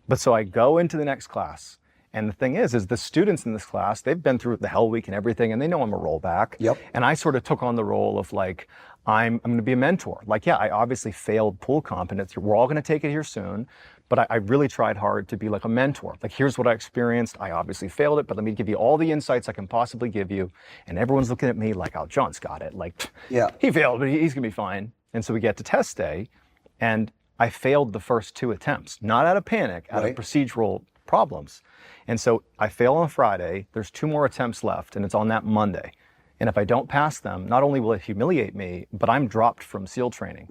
But so I go into the next class. And the thing is the students in this class, they've been through the Hell Week and everything, and they know I'm a rollback. And I sort of took on the role of like, I'm going to be a mentor. Like, I obviously failed pool competence. We're all going to take it here soon. But I really tried hard to be like a mentor. Like, here's what I experienced. I obviously failed it, but let me give you all the insights I can possibly give you. And everyone's looking at me like, oh, John's got it. Like, he failed, but he's going to be fine. And so we get to test day, and I failed the first 2 attempts, not out of panic, out of procedural problems. And so I fail on Friday. There's 2 more attempts left, and it's on that Monday. And if I don't pass them, not only will it humiliate me, but I'm dropped from SEAL training.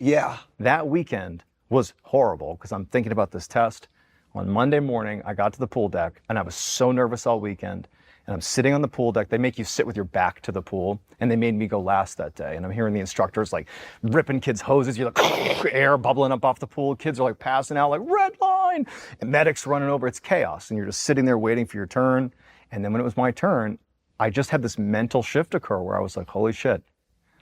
That weekend was horrible because I'm thinking about this test. On Monday morning, I got to the pool deck, and I was so nervous all weekend. And I'm sitting on the pool deck. They make you sit with your back to the pool, and they made me go last that day. And I'm hearing the instructors like ripping kids' hoses. You're like air bubbling up off the pool. Kids are like passing out like red line, and medics running over. It's chaos, and you're just sitting there waiting for your turn. And then when it was my turn, I just had this mental shift occur where I was like, holy shit,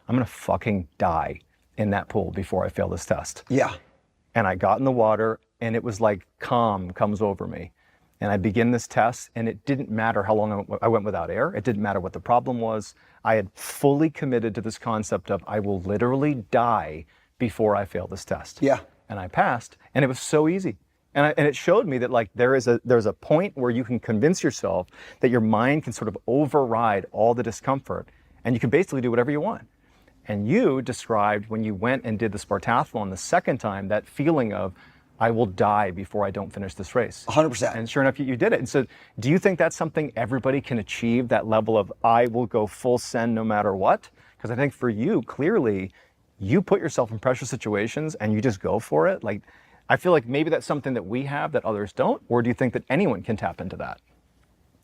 I'm gonna fucking die in that pool before I fail this test. And I got in the water, and it was like calm comes over me. And I begin this test, and it didn't matter how long I went without air. It didn't matter what the problem was. I had fully committed to this concept of I will literally die before I fail this test. And I passed, and it was so easy. And it showed me that like there's a point where you can convince yourself that your mind can sort of override all the discomfort, and you can basically do whatever you want. And you described when you went and did the Spartathlon the second time, that feeling of, I will die before I don't finish this race. 100%. And sure enough, you did it. And so do you think that's something everybody can achieve, that level of, I will go full send no matter what? Because I think for you, clearly, you put yourself in pressure situations and you just go for it. Like, I feel like maybe that's something that we have that others don't, or do you think that anyone can tap into that?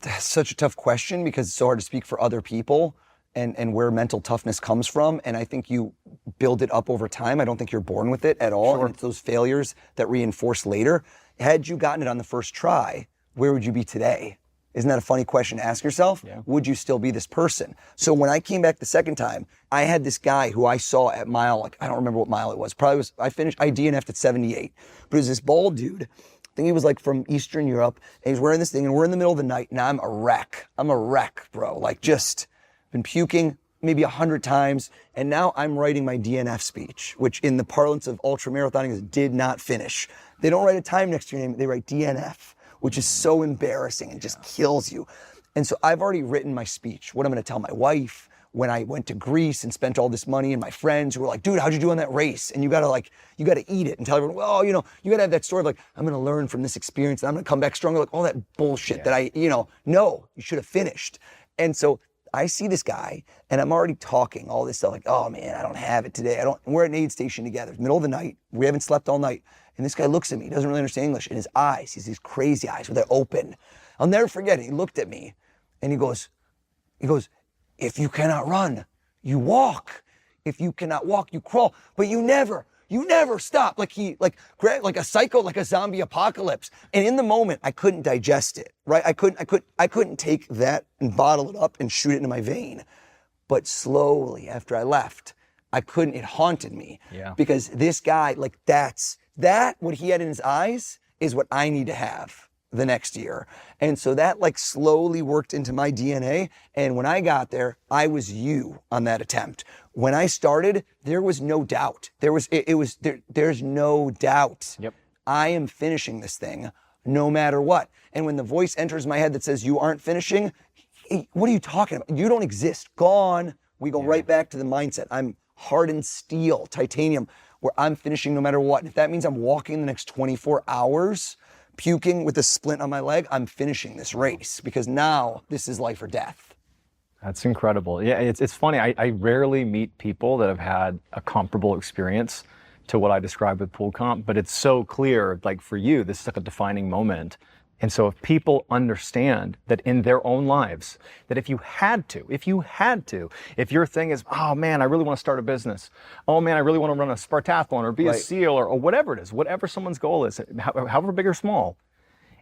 That's such a tough question because it's so hard to speak for other people. and where mental toughness comes from. And I think you build it up over time. I don't think you're born with it at all. Sure. And it's those failures that reinforce later. Had you gotten it on the first try, where would you be today? Isn't that a funny question to ask yourself? Yeah. Would you still be this person? So when I came back the second time, I had this guy who I saw at mile, like, I don't remember what mile it was. I DNF'd at 78. But it was this bald dude. I think he was like from Eastern Europe. And he's wearing this thing, and we're in the middle of the night, and I'm a wreck. I'm a wreck, bro. Like, just been puking maybe 100 times. And now I'm writing my DNF speech, which in the parlance of ultra marathoning is did not finish. They don't write a time next to your name, they write DNF, which is so embarrassing and just kills you. And so I've already written my speech, what I'm gonna tell my wife when I went to Greece and spent all this money, and my friends who were like, dude, how'd you do on that race? And you gotta eat it and tell everyone, well, you gotta have that story of like, I'm gonna learn from this experience and I'm gonna come back stronger, like all that bullshit that no, you should have finished. And so I see this guy and I'm already talking all this stuff like, oh man, I don't have it today. We're at an aid station together, middle of the night. We haven't slept all night. And this guy looks at me, he doesn't really understand English, and his eyes, he's these crazy eyes where they're open. I'll never forget it. He looked at me and he goes, if you cannot run, you walk. If you cannot walk, you crawl. But you never stop. Like a psycho, like a zombie apocalypse. And in the moment, I couldn't digest it, right? I couldn't take that and bottle it up and shoot it into my vein. But slowly after I left, it haunted me. Yeah. Because this guy, like what he had in his eyes is what I need to have the next year. And so that like slowly worked into my DNA. And when I got there, I was you on that attempt. When I started, there was no doubt. There's no doubt. Yep. I am finishing this thing no matter what. And when the voice enters my head that says you aren't finishing, hey, what are you talking about? You don't exist. Gone. We go right back to the mindset. I'm hardened steel, titanium, where I'm finishing no matter what. And if that means I'm walking the next 24 hours, puking with a splint on my leg, I'm finishing this race because now this is life or death. That's incredible. Yeah, it's funny. I rarely meet people that have had a comparable experience to what I described with pool comp, but it's so clear, like for you, this is like a defining moment. And so if people understand that in their own lives, that if your thing is, oh man, I really want to start a business. Oh man, I really want to run a Spartathlon or be a SEAL or whatever it is, whatever someone's goal is, however big or small,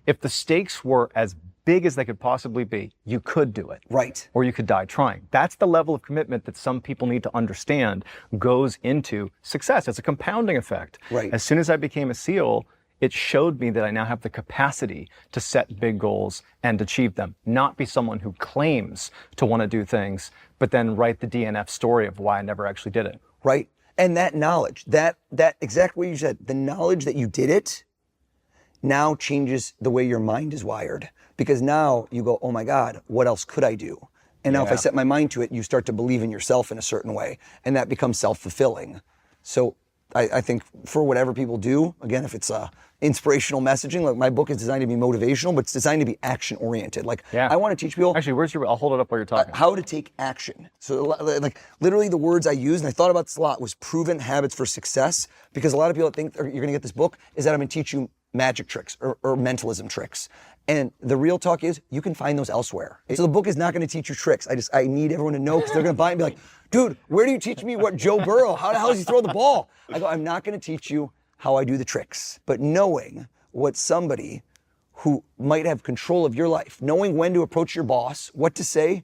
if the stakes were as big as they could possibly be, you could do it. Right. Or you could die trying. That's the level of commitment that some people need to understand goes into success. It's a compounding effect. Right. As soon as I became a SEAL, it showed me that I now have the capacity to set big goals and achieve them, not be someone who claims to want to do things, but then write the DNF story of why I never actually did it. Right. And that knowledge, that exact way you said, the knowledge that you did it now changes the way your mind is wired. Because now you go, oh my God, what else could I do? And now if I set my mind to it, you start to believe in yourself in a certain way, and that becomes self-fulfilling. So I think for whatever people do, again, if it's inspirational messaging, like my book is designed to be motivational, but it's designed to be action-oriented. Like I want to teach people. Actually, I'll hold it up while you're talking. How to take action. So like literally the words I used, and I thought about this a lot, was proven habits for success. Because a lot of people think you're going to get this book is that I'm going to teach you magic tricks or mentalism tricks. And the real talk is you can find those elsewhere. So the book is not going to teach you tricks. I need everyone to know because they're going to buy it and be like, dude, where do you teach me what Joe Burrow, how the hell does he throw the ball? I go, I'm not going to teach you how I do the tricks, but knowing what somebody who might have control of your life, knowing when to approach your boss, what to say,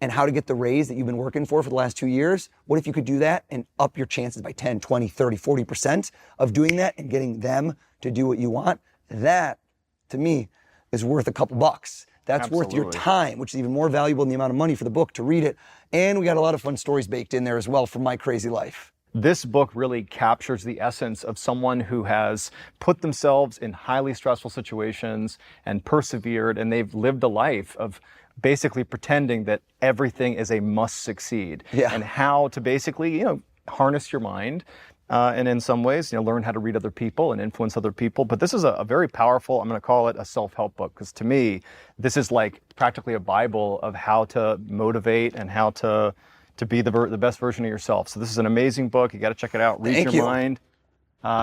and how to get the raise that you've been working for the last 2 years, what if you could do that and up your chances by 10, 20, 30, 40% of doing that and getting them to do what you want? That, to me, is worth a couple bucks. That's worth your time, which is even more valuable than the amount of money for the book to read it. And we got a lot of fun stories baked in there as well from my crazy life. This book really captures the essence of someone who has put themselves in highly stressful situations and persevered, and they've lived a life of basically pretending that everything is a must succeed. And how to basically, harness your mind. And in some ways, learn how to read other people and influence other people. But this is a very powerful, I'm going to call it a self-help book, because to me, this is like practically a Bible of how to motivate and how to be the best version of yourself. So this is an amazing book. You got to check it out. Read your mind.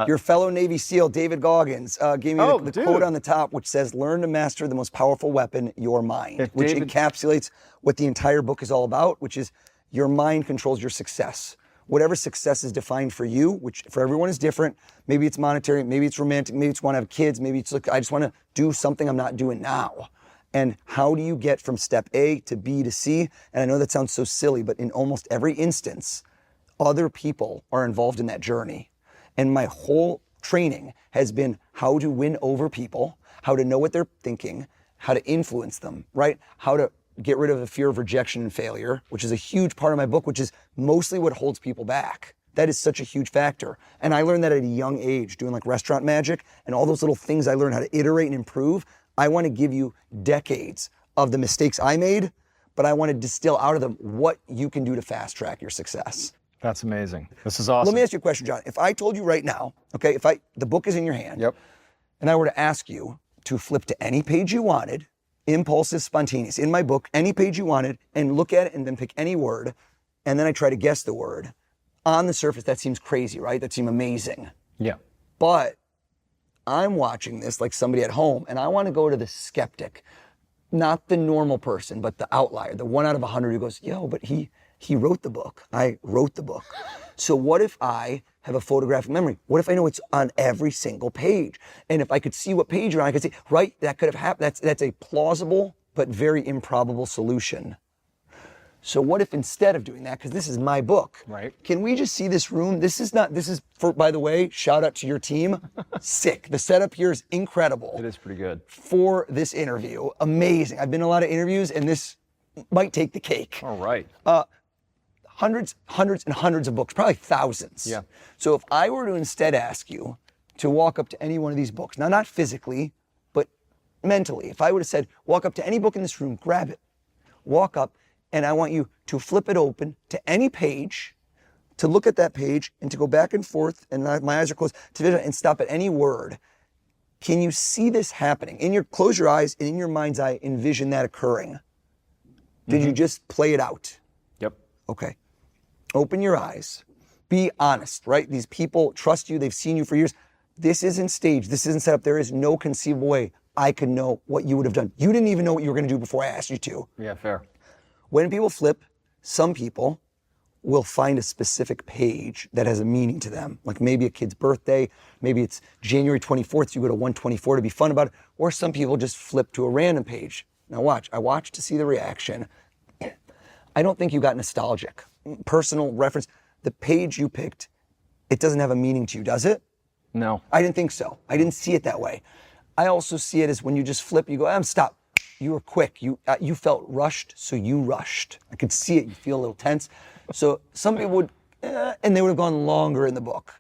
Your fellow Navy SEAL, David Goggins, gave me the quote on the top, which says, learn to master the most powerful weapon, your mind, which encapsulates what the entire book is all about, which is Your mind controls your success. Whatever success is defined for you, which for everyone is different. Maybe it's monetary, maybe it's romantic, maybe it's want to have kids, maybe it's, look, I just want to do something I'm not doing now. And how do you get from step A to B to C? And I know that sounds so silly, but in almost every instance, other people are involved in that journey. And my whole training has been how to win over people, how to know what they're thinking, how to influence them, right? How to get rid of the fear of rejection and failure, which is a huge part of my book, which is mostly what holds people back. That is such a huge factor. And I learned that at a young age, doing like restaurant magic and all those little things I learned how to iterate and improve. I want to give you decades of the mistakes I made, but I want to distill out of them what you can do to fast track your success. That's amazing. This is awesome. Let me ask you a question, John. If I told you right now, okay, the book is in your hand, Yep. and I were to ask you to flip to any page you wanted, impulsive, spontaneous, in my book, any page you wanted, and look at it and then pick any word, and then I try to guess the word. On the surface, that seems crazy, right? That seems amazing. Yeah. But I'm watching this like somebody at home, and I want to go to the skeptic, not the normal person, but the outlier, the 1 out of 100 who goes, yo, but he wrote the book. I wrote the book. So what if I have a photographic memory? What if I know it's on every single page? And if I could see what page you're on, I could say, right, that could have happened. That's a plausible but very improbable solution. So what if instead of doing that, because this is my book, Right. Can we just see this room? This is for, by the way, shout out to your team. Sick. The setup here is incredible. It is pretty good. For this interview. Amazing. I've been in a lot of interviews and this might take the cake. All right. Hundreds and hundreds of books, probably thousands. Yeah. So if I were to instead ask you to walk up to any one of these books, now not physically, but mentally, if I would have said, walk up to any book in this room, grab it, walk up, and I want you to flip it open to any page, to look at that page, and to go back and forth, and my eyes are closed, and stop at any word. Can you see this happening? Close your eyes, and in your mind's eye, envision that occurring. Did you just play it out? Yep. Okay. Open your eyes. Be honest, right? These people trust you. They've seen you for years. This isn't staged. This isn't set up. There is no conceivable way I could know what you would have done. You didn't even know what you were going to do before I asked you to. Yeah, fair. When people flip, some people will find a specific page that has a meaning to them. Like maybe a kid's birthday, maybe it's January 24th, so you go to 124 to be fun about it. Or some people just flip to a random page. Now watch, I watched to see the reaction. I don't think you got nostalgic. Personal reference, the page you picked, it doesn't have a meaning to you, does it? No. I didn't think so. I didn't see it that way. I also see it as when you just flip, you go, stop. You were quick. You felt rushed, so you rushed. I could see it. You feel a little tense. So some people would, and they would have gone longer in the book.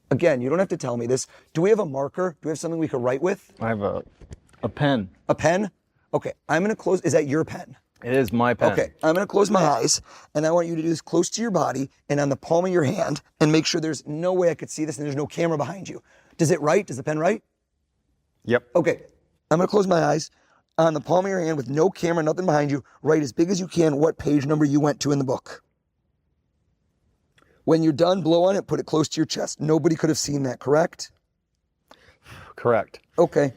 Again, you don't have to tell me this. Do we have a marker? Do we have something we could write with? I have a pen. A pen? Okay, I'm gonna close. Is that your pen? It is my pen. Okay, I'm gonna close my eyes, and I want you to do this close to your body and on the palm of your hand, and make sure there's no way I could see this and there's no camera behind you. Does it write? Does the pen write? Yep. Okay, I'm gonna close my eyes. On the palm of your hand with no camera, nothing behind you, write as big as you can what page number you went to in the book. When you're done, blow on it, put it close to your chest. Nobody could have seen that, correct? Correct. Okay.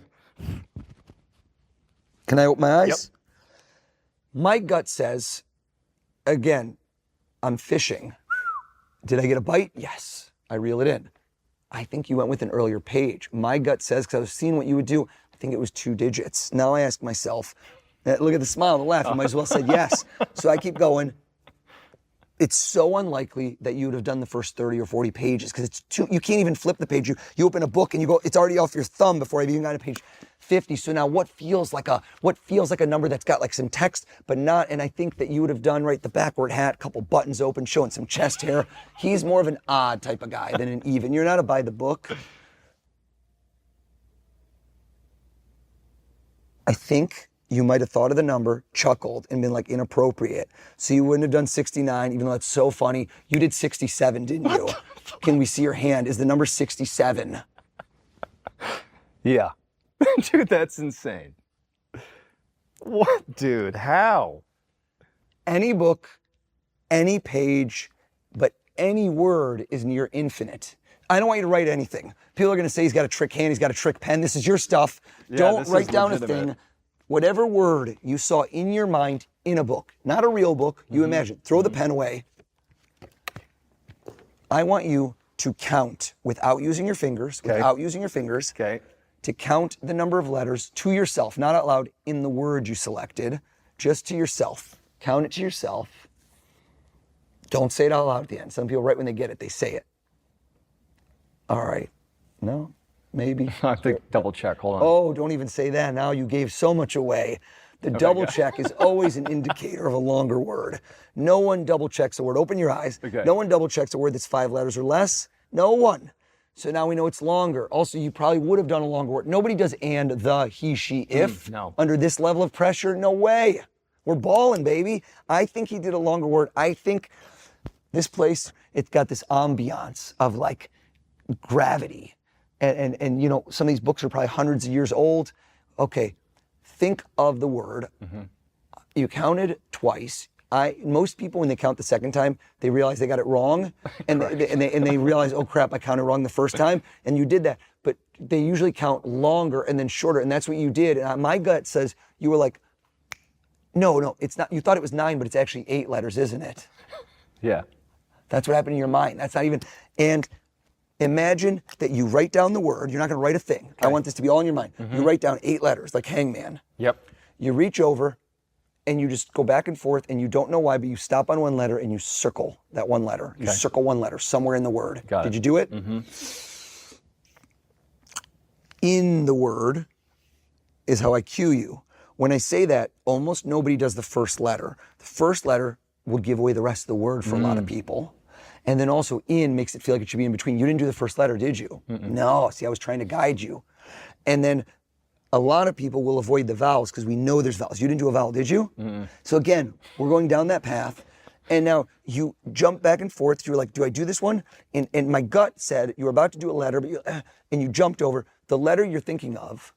Can I open my eyes? Yep. My gut says, again, I'm fishing. Did I get a bite? Yes. I reel it in. I think you went with an earlier page. My gut says, because I was seeing what you would do, I think it was 2 digits. Now I ask myself, look at the smile, the laugh, I might as well said yes. So I keep going. It's so unlikely that you would have done the first 30 or 40 pages because it's too, you can't even flip the page. You open a book and you go, it's already off your thumb before I've even got to page 50. So now what feels like a number that's got like some text, but not, and I think that you would have done right, the backward hat, couple buttons open, showing some chest hair. He's more of an odd type of guy than an even. You're not a by the book. I think you might have thought of the number, chuckled, and been like inappropriate. So you wouldn't have done 69, even though it's so funny. You did 67, didn't you? Can we see your hand? Is the number 67? Yeah. Dude, that's insane. What, dude? How? Any book, any page, but any word is near infinite. I don't want you to write anything. People are going to say he's got a trick hand, he's got a trick pen. This is your stuff. Yeah, Don't this write is down a legitimate. thing. Whatever word you saw in your mind in a book, not a real book. You imagine, throw the pen away. I want you to count without using your fingers, Okay. to count the number of letters to yourself, not out loud in the word you selected, just to yourself. Count it to yourself. Don't say it out loud at the end. Some people, right when they get it, they say it. All right. No, maybe. I have to double check. Hold on. Oh, don't even say that. Now you gave so much away. The double check is always an indicator of a longer word. No one double checks a word. Open your eyes. Okay. No one double checks a word that's 5 letters or less. No one. So now we know it's longer. Also, you probably would have done a longer word. Nobody does and, the, he, she, if. No. Under this level of pressure, no way. We're balling, baby. I think he did a longer word. I think this place, it's got this ambiance of like gravity. And you know, some of these books are probably hundreds of years old. Okay, think of the word. You counted twice. Most people, when they count the second time, they realize they got it wrong, and they realize, oh crap, I counted wrong the first time, and you did that. But they usually count longer and then shorter, and that's what you did. And my gut says you were like, no, it's not. You thought it was 9, but it's actually 8 letters, isn't it? Yeah. That's what happened in your mind. That's not even. And imagine that you write down the word. You're not going to write a thing. Okay. I want this to be all in your mind. You write down 8 letters, like hangman. Yep. You reach over, and you just go back and forth, and you don't know why, but you stop on one letter and you circle that one letter. You circle one letter somewhere in the word. Got it. Did you do it? In the word is how I cue you. When I say that, almost nobody does the first letter. The first letter will give away the rest of the word for a lot of people. And then also in makes it feel like it should be in between. You didn't do the first letter, did you? No, see, I was trying to guide you. And then a lot of people will avoid the vowels because we know there's vowels. You didn't do a vowel, did you? So again, we're going down that path. And now you jump back and forth. You're like, do I do this one? And my gut said you were about to do a letter, but and you jumped over. The letter you're thinking of,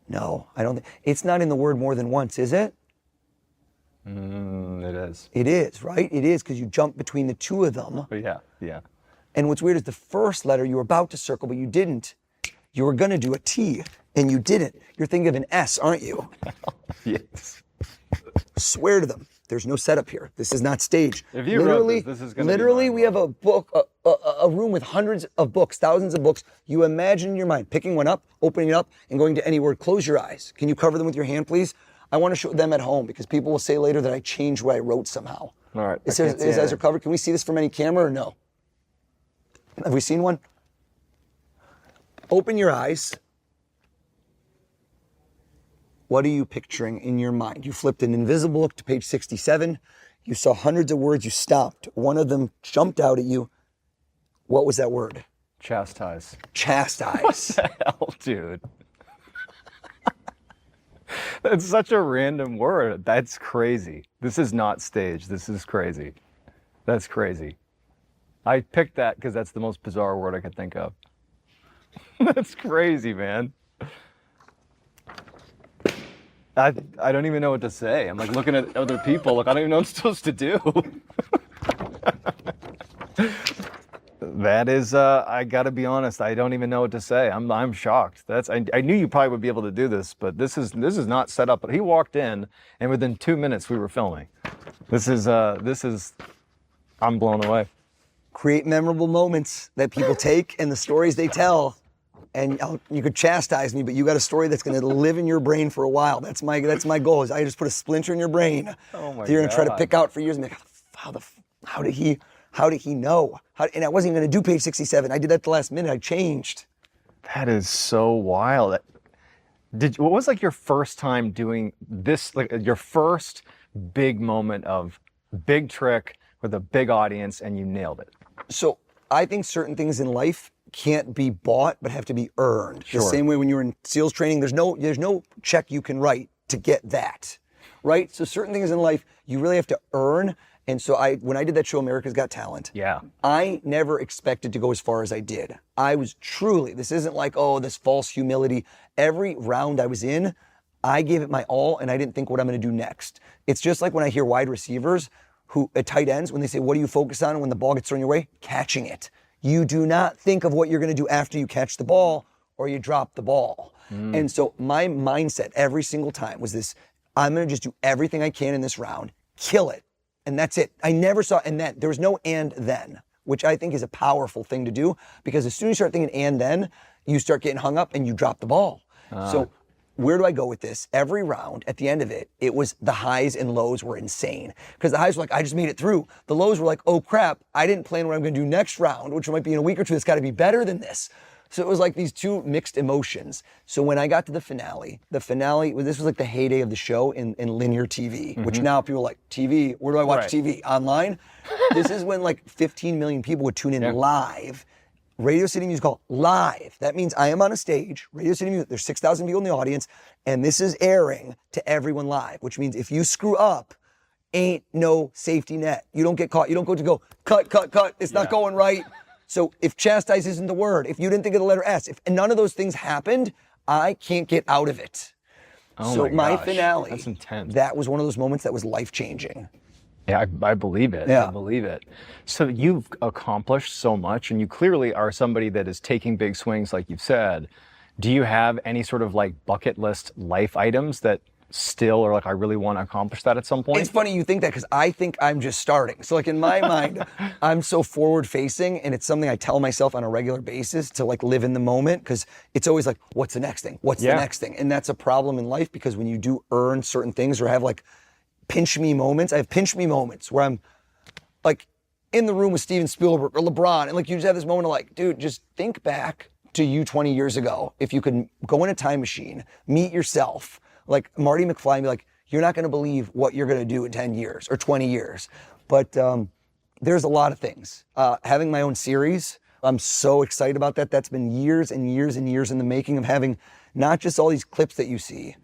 no, I don't think, it's not in the word more than once, is it? It is. It is, right? It is because you jump between the two of them. Yeah. And what's weird is the first letter you were about to circle, but you didn't. You were going to do a T, and you didn't. You're thinking of an S, aren't you? Yes. Swear to them. There's no setup here. This is not staged. If you wrote this is going to be literally, we have a book, a room with hundreds of books, thousands of books. You imagine in your mind picking one up, opening it up, and going to any word. Close your eyes. Can you cover them with your hand, please? I want to show them at home because people will say later that I changed what I wrote somehow. All right. His eyes are covered. Can we see this from any camera or no? Have we seen one? Open your eyes. What are you picturing in your mind? You flipped an invisible book to page 67. You saw hundreds of words. You stopped. One of them jumped out at you. What was that word? Chastise. Chastise. Hell, dude. That's such a random word. That's crazy. This is not staged. This is crazy. That's crazy. I picked that because that's the most bizarre word I could think of. That's crazy, man. I don't even know what to say. I'm like looking at other people. Like I don't even know what I'm supposed to do. That is, I gotta be honest. I don't even know what to say. I'm shocked. I knew you probably would be able to do this, but this is not set up. But he walked in, and within 2 minutes we were filming. This is, I'm blown away. Create memorable moments that people take and the stories they tell. And you could chastise me, but you got a story that's going to live in your brain for a while. That's my goal. Is I just put a splinter in your brain. Oh my that you're going to try to God. pick out for years and be like, how did he know? And I wasn't even going to do page 67. I did that at the last minute. I changed. That is so wild. What was like your first time doing this? Like your first big moment of big trick with a big audience, and you nailed it. So I think certain things in life can't be bought, but have to be earned. Sure. The same way when you're in SEALs training, there's no check you can write to get that, right? So certain things in life you really have to earn. And so when I did that show, America's Got Talent, Yeah. I never expected to go as far as I did. I was truly, this isn't like, this false humility. Every round I was in, I gave it my all, and I didn't think what I'm going to do next. It's just like when I hear wide receivers who at tight ends, when they say, what do you focus on when the ball gets thrown your way? Catching it. You do not think of what you're going to do after you catch the ball or you drop the ball. And so my mindset every single time was this, I'm going to just do everything I can in this round, kill it. And that's it. I never saw, and then, there was no and then, which I think is a powerful thing to do, because as soon as you start thinking and then, you start getting hung up and you drop the ball. So where do I go with this? Every round, at the end of it, it was the highs and lows were insane. Because the highs were like, I just made it through. The lows were like, oh crap, I didn't plan what I'm going to do next round, which might be in a week or two. It's got to be better than this. So it was like these two mixed emotions. So when I got to the finale, this was like the heyday of the show in linear TV, which now people are like, TV, where do I watch TV? Online? This is when like 15 million people would tune in live. Radio City Music Hall, live. That means I am on a stage, Radio City Music, there's 6,000 people in the audience, and this is airing to everyone live, which means if you screw up, ain't no safety net. You don't get caught. You don't go, cut, it's not going right. So if chastise isn't the word, if you didn't think of the letter S, if none of those things happened, I can't get out of it. Oh so my gosh, finale, that's intense. That was one of those moments that was life-changing. Yeah, I believe it. Yeah. I believe it. So you've accomplished so much, and you clearly are somebody that is taking big swings, like you've said. Do you have any sort of like bucket list life items that still are like, I really want to accomplish that at some point? It's funny you think that, because I think I'm just starting. So like in my mind, I'm so forward facing, and it's something I tell myself on a regular basis to like live in the moment, because it's always like, what's the next thing? What's the next thing? And that's a problem in life, because when you do earn certain things or have like pinch me moments, I have pinch me moments where I'm like in the room with Steven Spielberg or LeBron, and like you just have this moment of like, dude, just think back to you 20 years ago. If you could go in a time machine, meet yourself, like Marty McFly, and be like, you're not going to believe what you're going to do in 10 years or 20 years. But there's a lot of things. Having my own series, I'm so excited about that. That's been years and years and years in the making, of having not just all these clips that you see,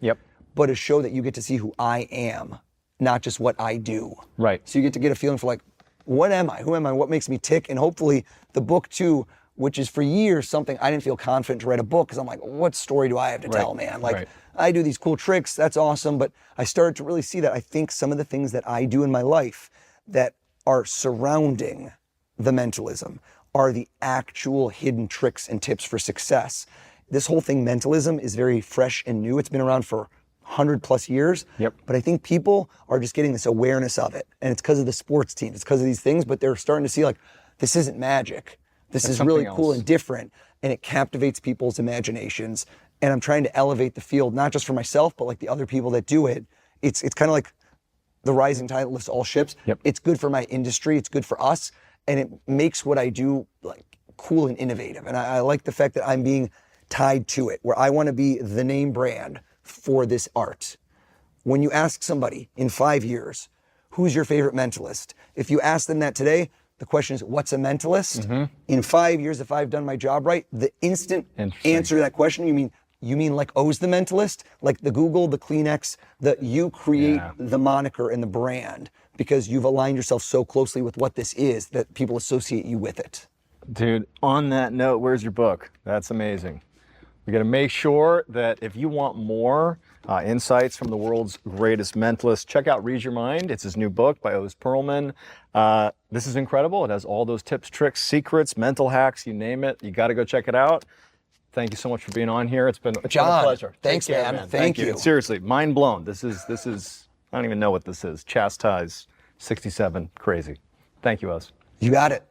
but a show that you get to see who I am, not just what I do. Right. So you get a feeling for like, what am I? Who am I? What makes me tick? And hopefully the book too, which is for years something I didn't feel confident to write a book, because I'm like, what story do I have to tell, man? Like, I do these cool tricks, that's awesome, but I started to really see that I think some of the things that I do in my life that are surrounding the mentalism are the actual hidden tricks and tips for success. This whole thing, mentalism, is very fresh and new. It's been around for 100+ years, but I think people are just getting this awareness of it, and it's because of the sports teams, it's because of these things, but they're starting to see like, this isn't magic. This is really cool and different, and it captivates people's imaginations. And I'm trying to elevate the field, not just for myself, but like the other people that do it. It's kind of like the rising tide lifts all ships. It's good for my industry, it's good for us, and it makes what I do like cool and innovative. And I like the fact that I'm being tied to it, where I want to be the name brand for this art. When you ask somebody in 5 years, who's your favorite mentalist? If you ask them that today, the question is, what's a mentalist? In 5 years, if I've done my job right, the instant answer to that question, you mean like O's the mentalist? Like the Google, the Kleenex, you create the moniker and the brand because you've aligned yourself so closely with what this is that people associate you with it. Dude, on that note, where's your book? That's amazing. We got to make sure that if you want more insights from the world's greatest mentalist, check out Read Your Mind. It's his new book by Oz Pearlman. This is incredible. It has all those tips, tricks, secrets, mental hacks, you name it. You got to go check it out. Thank you so much for being on here. It's been a pleasure. Thanks, man. Thank you. Seriously, mind blown. This is, I don't even know what this is. Chastise 67, crazy. Thank you, Oz. You got it.